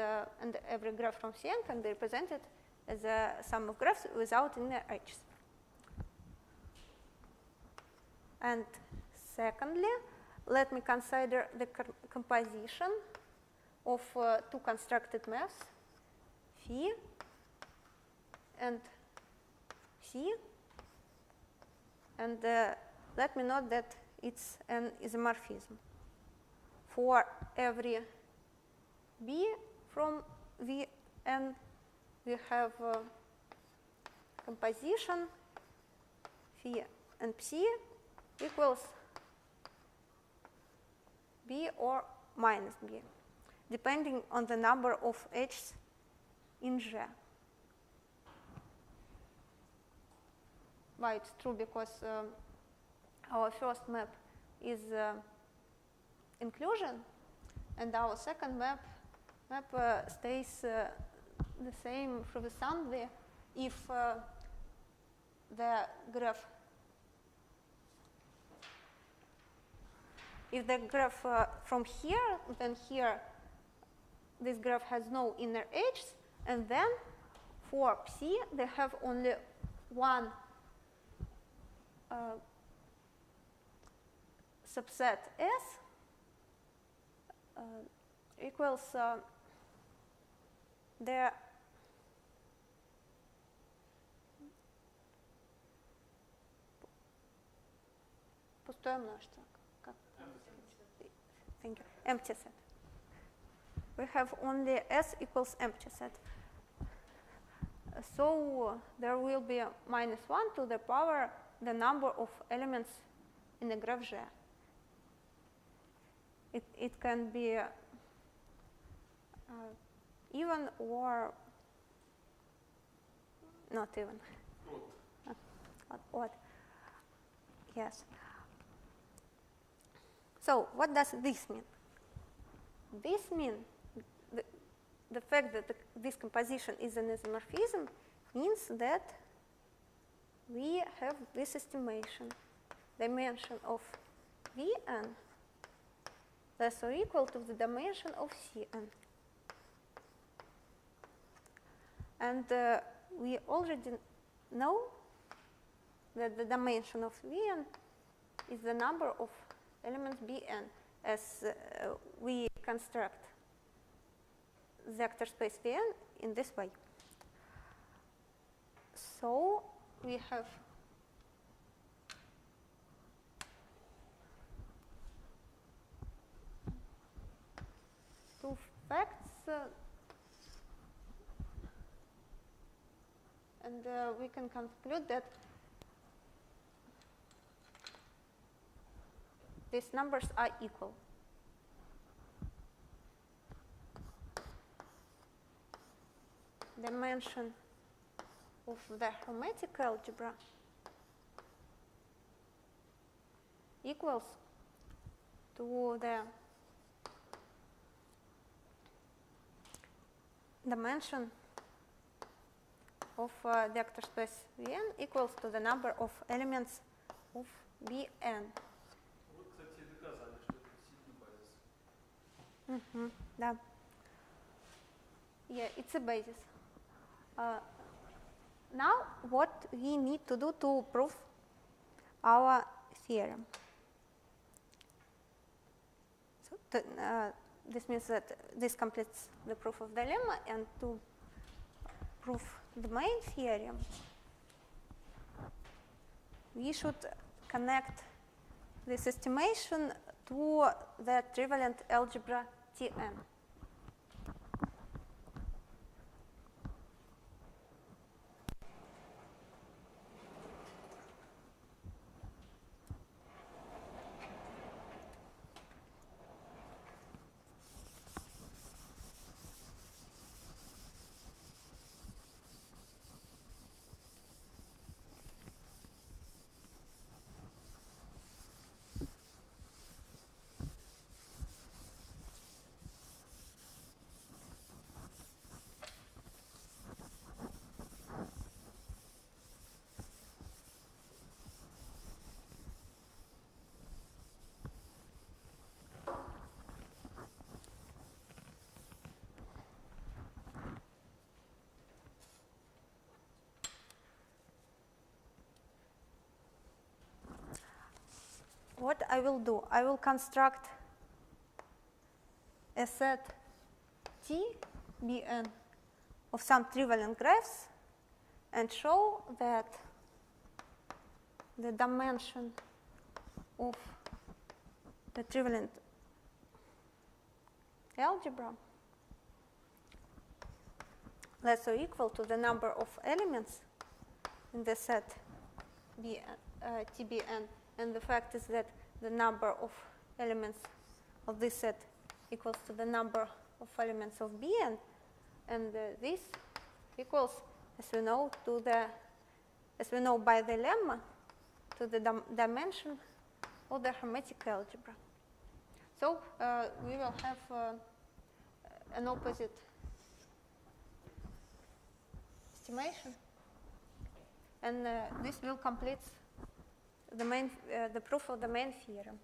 every graph from Cn can be represented as a sum of graphs without inner edges. And secondly, let me consider the composition of two constructed maps, phi and psi, and let me note that it's an isomorphism. For every b from Vn, we have composition phi and psi equals b or minus b, depending on the number of edges in G. Why it's true? Because our first map is inclusion, and our second map stays the same horizontally if the graph from here, then here this graph has no inner edges, and then for psi they have only one subset S equals the пустое множество. Thank you. Empty set. We have only S equals empty set. So there will be -1 to the power the number of elements in the graph G. It can be even or not even. Odd. Yes. So what does this mean? This means the fact that this composition is an isomorphism means that we have this estimation, dimension of Vn less or equal to the dimension of Cn. And we already know that the dimension of Vn is the number of elements Bn as we construct the vector space Vn in this way. So we have two facts, and we can conclude that these numbers are equal. Dimension of the Hermetic algebra equals to the dimension of vector space Vn equals to the number of elements of Bn. Вот, кстати, доказали, что это действительно базис. Да. Yeah, it's a basis. Now, what we need to do to prove our theorem? So this means that this completes the proof of the lemma, and to prove the main theorem, we should connect this estimation to the Trivalent algebra Tn. what I will do, I will construct a set T, Bn of some trivalent graphs and show that the dimension of the trivalent algebra less or equal to the number of elements in the set Tbn, and the fact is that the number of elements of this set equals to the number of elements of Bn, and this equals, as we know, by the lemma, to the dimension of the Hermetic algebra. So we will have an opposite estimation, and this will complete the proof of the main theorem.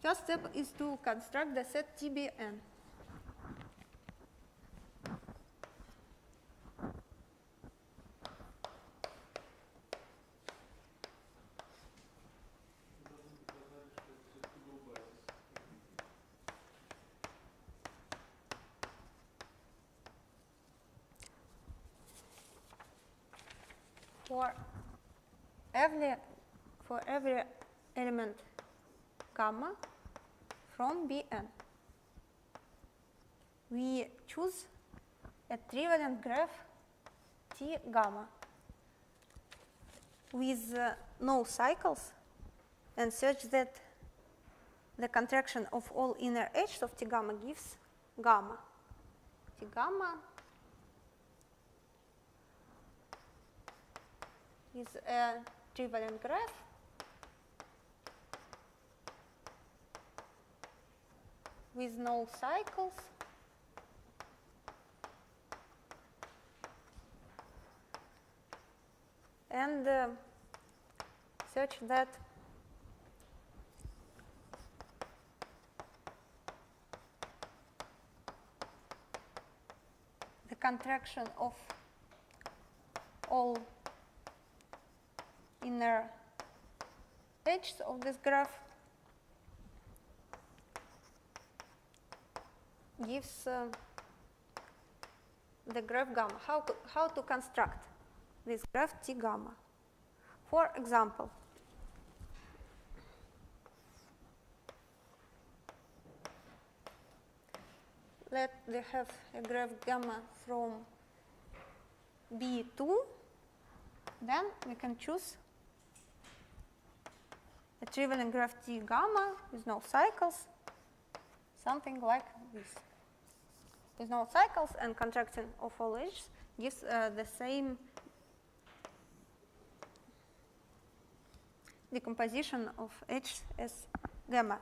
First step is to construct the set Tbn. For every element gamma from Bn, we choose a trivalent graph T gamma with no cycles, and such that the contraction of all inner edges of T gamma gives gamma. T gamma is a trivalent graph with no cycles and such that the contraction of all inner edges of this graph gives the graph gamma. How to construct this graph T gamma? For example, let me have a graph gamma from B2, then we can choose a trivalent graph T gamma with no cycles, something like this. With no cycles and contraction of all edges gives the same decomposition of edges as gamma.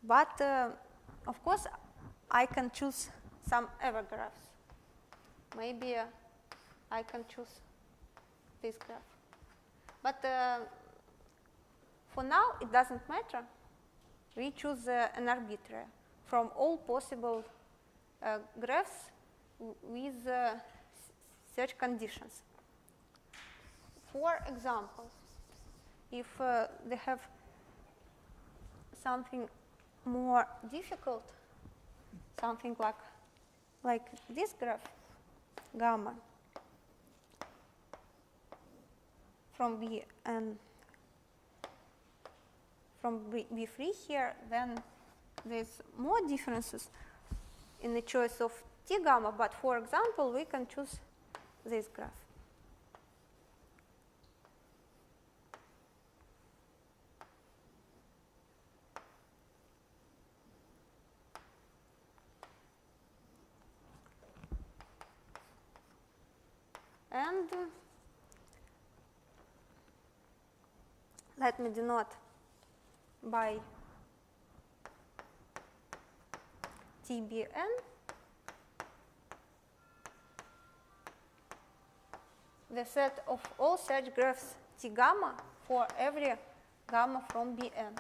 But of course, I can choose some other graphs. Maybe I can choose this graph. But for now, it doesn't matter. We choose an arbitrary from all possible graphs with such conditions. For example, if they have something more difficult, something like this graph, gamma, from B and from B3 here, then there's more differences in the choice of T gamma, but for example, we can choose this graph. And let me denote by Tbn the set of all such graphs T gamma for every gamma from Bn.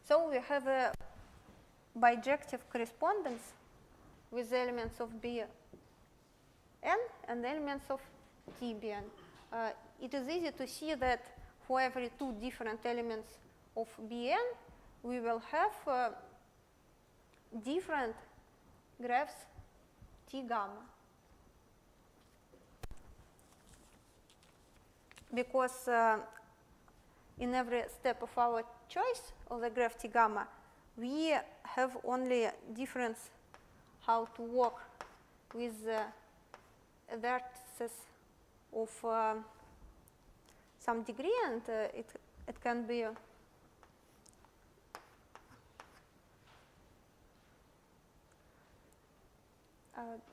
So we have a bijective correspondence with elements of Bn and elements of Tbn. It is easy to see that for every two different elements of Bn, we will have different graphs T gamma. Because in every step of our choice of the graph T gamma, we have only difference how to work with vertices of some degree, and it can be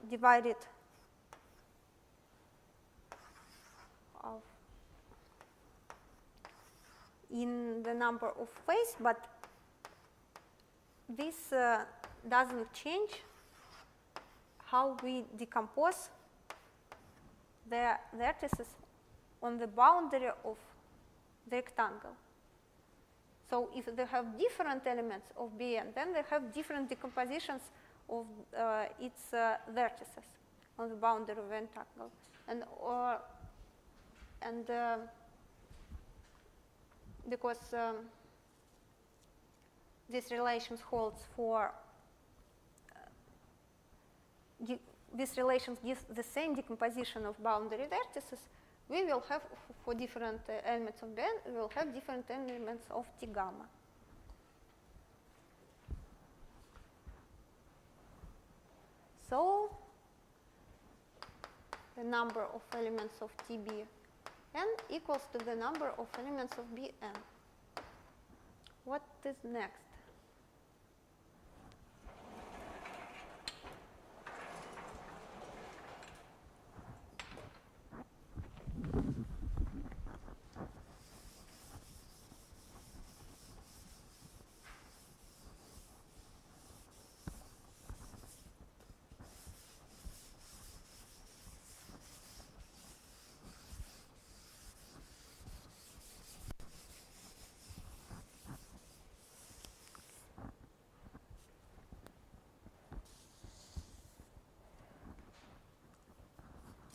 divided in the number of ways, but this doesn't change how we decompose the vertices on the boundary of the rectangle. So if they have different elements of Bn, then they have different decompositions of its vertices on the boundary of the rectangle. And because this relation holds for this relation gives the same decomposition of boundary vertices, we will have for different elements of Bn, we will have different elements of T gamma. So the number of elements of Tbn equals to the number of elements of Bn. What is next?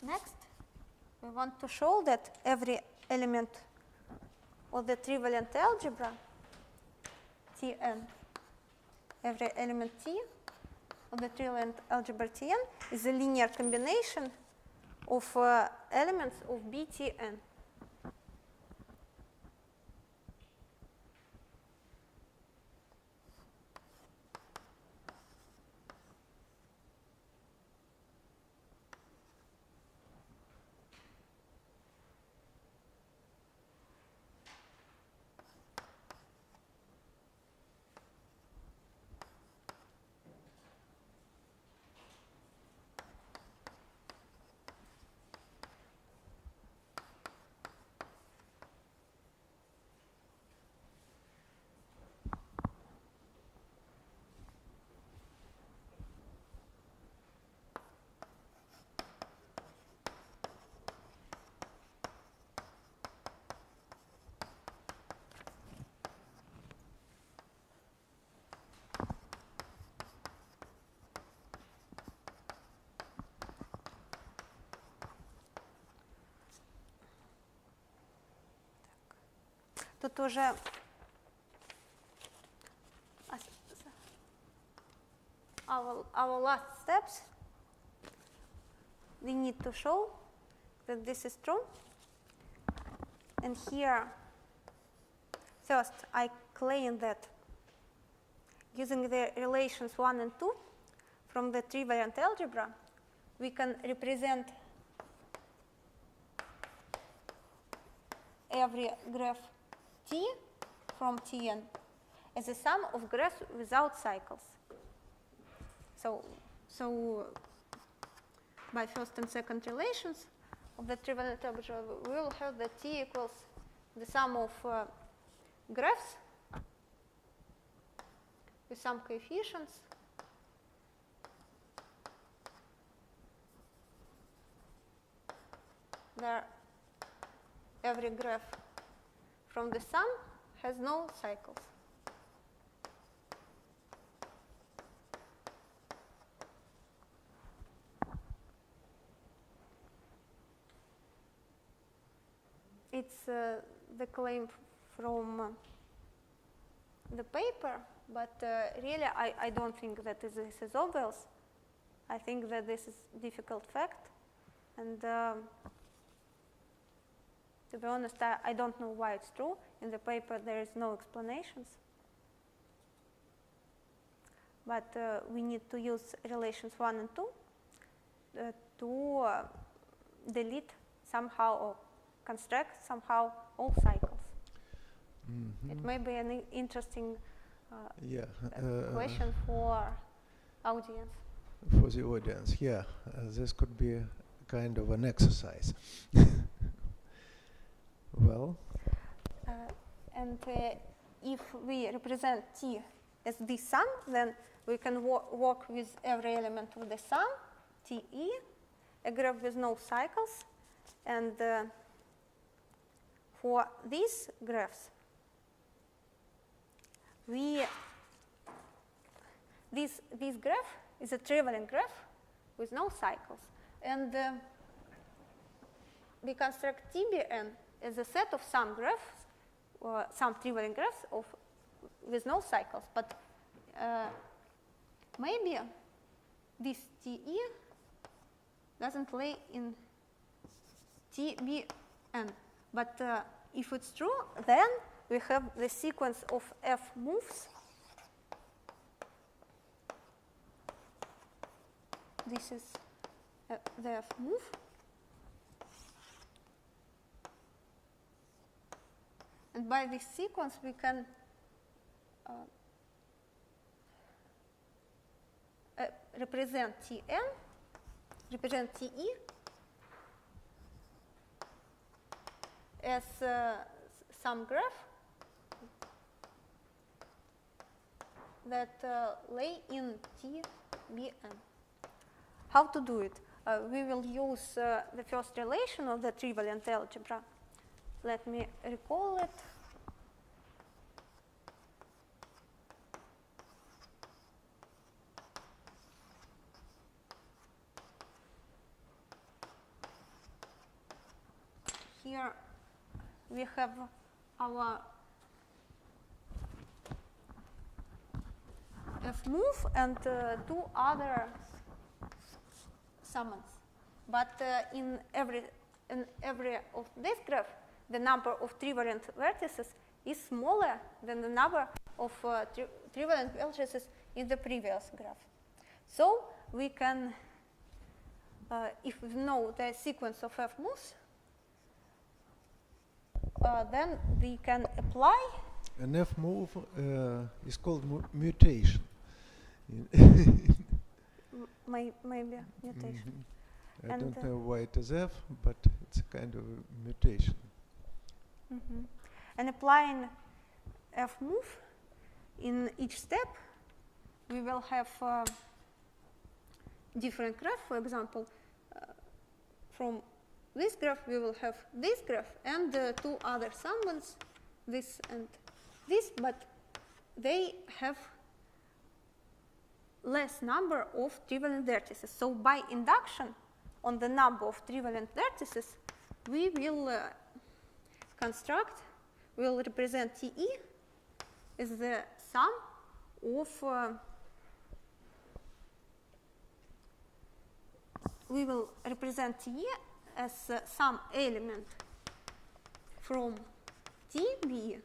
Next, we want to show that every element of the trivalent algebra, Tn, every element T of the trivalent algebra Tn is a linear combination of elements of Btn. Тут уже our last steps, we need to show that this is true. And here, first, I claim that using the relations 1 and 2 from the trivalent algebra, we can represent every graph T from Tn as a sum of graphs without cycles. So by first and second relations of the trivalent algebra, we will have that T equals the sum of graphs with some coefficients where every graph from the sum has no cycles. it's the claim from the paper, but really I don't think that this is obvious. I think that this is a difficult fact, and to be honest, I don't know why it's true. In the paper there is no explanations, but we need to use relations 1 and 2 to delete somehow or construct somehow all cycles. It may be an interesting question for audience. For the audience, yeah, this could be a kind of an exercise. Well, and if we represent T as this sum, then we can work with every element of the sum, TE, a graph with no cycles, and for these graphs, this graph is a trivalent graph with no cycles, and we construct TBN as a set of some graphs, some trivalent graphs with no cycles, but maybe this TE doesn't lay in TBN. But if it's true, then we have the sequence of F moves. This is the F move. And by this sequence, we can represent Tn, represent Te as some graph that lay in TBN. How to do it? We will use the first relation of the Trivalent algebra. Let me recall it. Here we have our F move and two other summons. But in every of this graph, the number of trivalent vertices is smaller than the number of trivalent vertices in the previous graph. So we can, if we know the sequence of F moves, then we can apply. An F move is called mutation. Maybe mutation. I don't know why it is F, but it's a kind of a mutation. And applying F move in each step, we will have different graph. For example, from this graph, we will have this graph and two other summons, this and this, but they have less number of trivalent vertices. So by induction on the number of trivalent vertices, we will will represent TE as the sum of, we will represent TE as some element from TB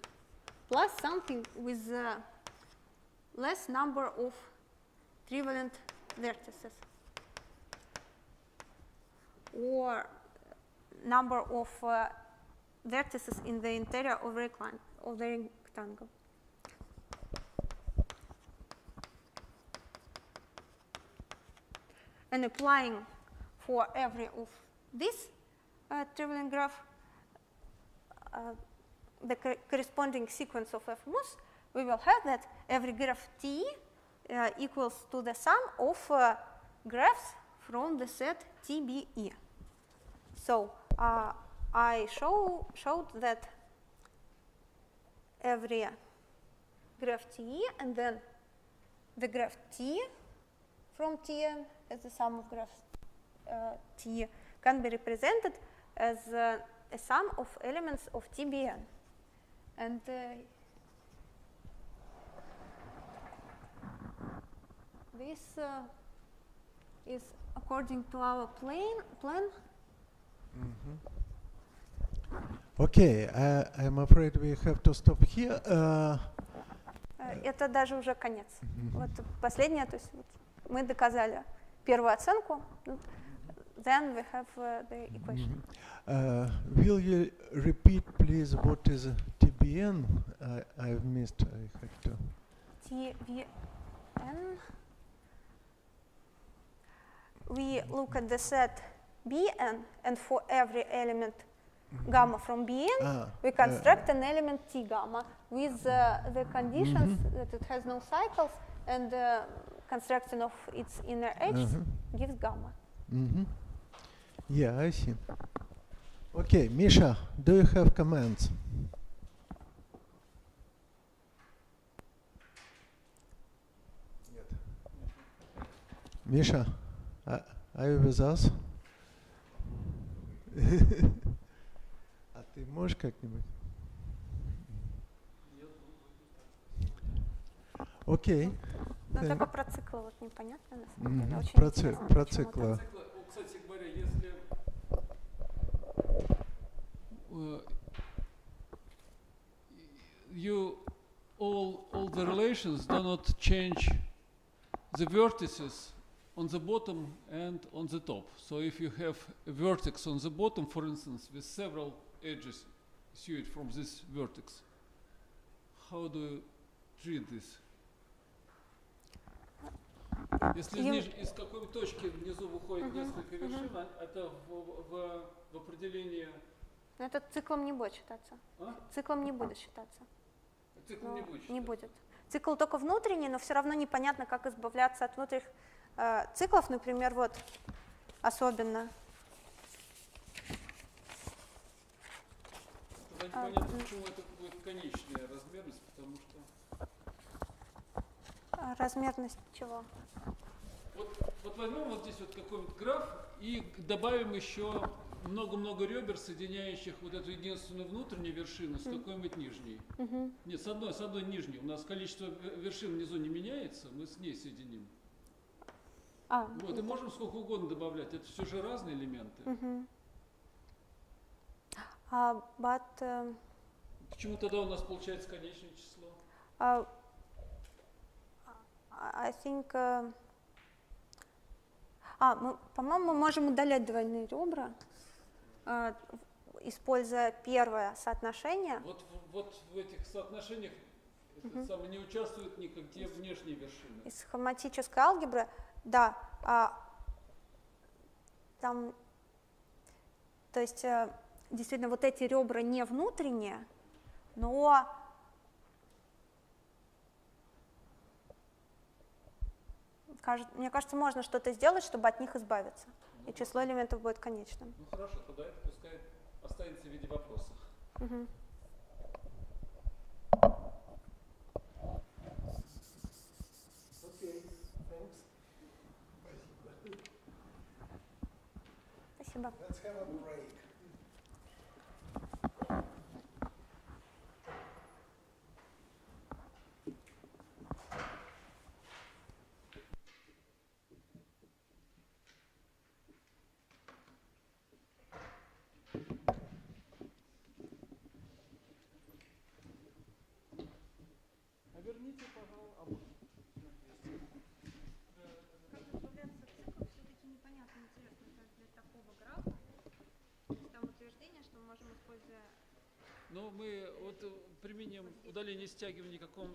plus something with less number of trivalent vertices, or number of vertices in the interior of the rectangle. And applying for every of this trivalent graph the corresponding sequence of F moves, we will have that every graph T equals to the sum of graphs from the set TBE. So I showed that every graph T and then the graph T from Tn as the sum of graphs T can be represented as a sum of elements of TBN. And this is according to our plan. Okay, I'm afraid we have to stop here. Это даже уже конец. Вот последнее, то есть вот мы доказали первую оценку. Then we have the equation. Will you repeat, please, what is TBN? I've missed. I had to. TBN. We look at the set Bn, and for every element gamma from Bn, we construct an element T gamma with the conditions that it has no cycles, and the construction of its inner edge gives gamma. Yeah, I see. Okay, Misha, do you have comments? Misha, are you with us? А ты можешь как-нибудь? Окей. Но только про циклы вот непонятно, на самом деле. Очень Про интересно, циклы. Кстати говоря, если all the relations do not change the vertices on the bottom and on the top. So if you have a vertex on the bottom, for instance, with several edges issued from this vertex, how do you treat this? Если из какой точки внизу выходит несколько вершин, это в определении... Но этот циклом не будет считаться. Циклом не будет считаться. Цикл не будет считаться? Не будет. Цикл только внутренний, но все равно непонятно, как избавляться от внутренних циклов. Например, вот особенно. Тогда непонятно, почему это будет конечная размерность, потому что... Размерность чего? Вот возьмем вот здесь вот какой-нибудь граф и добавим еще много-много ребер, соединяющих вот эту единственную внутреннюю вершину с какой-нибудь нижней. Нет, с одной нижней. У нас количество вершин внизу не меняется, мы с ней соединим. Вот, и можем сколько угодно добавлять. Это все же разные элементы. Почему тогда у нас получается конечное число? I think, по-моему, мы можем удалять двойные ребра, используя первое соотношение. Вот в этих соотношениях не участвуют никакие внешние вершины. Из хроматической алгебры, да, там, то есть, действительно, вот эти ребра не внутренние, но мне кажется, можно что-то сделать, чтобы от них избавиться. И число элементов будет конечным. Ну хорошо, тогда это пускай останется в виде вопросов. Спасибо. Верните, пожалуйста. Как избавляться от циклов, все-таки непонятно, интересно, для такого графа. Там утверждение, что мы можем использовать... Ну, мы вот применим удаление стягивания какого-нибудь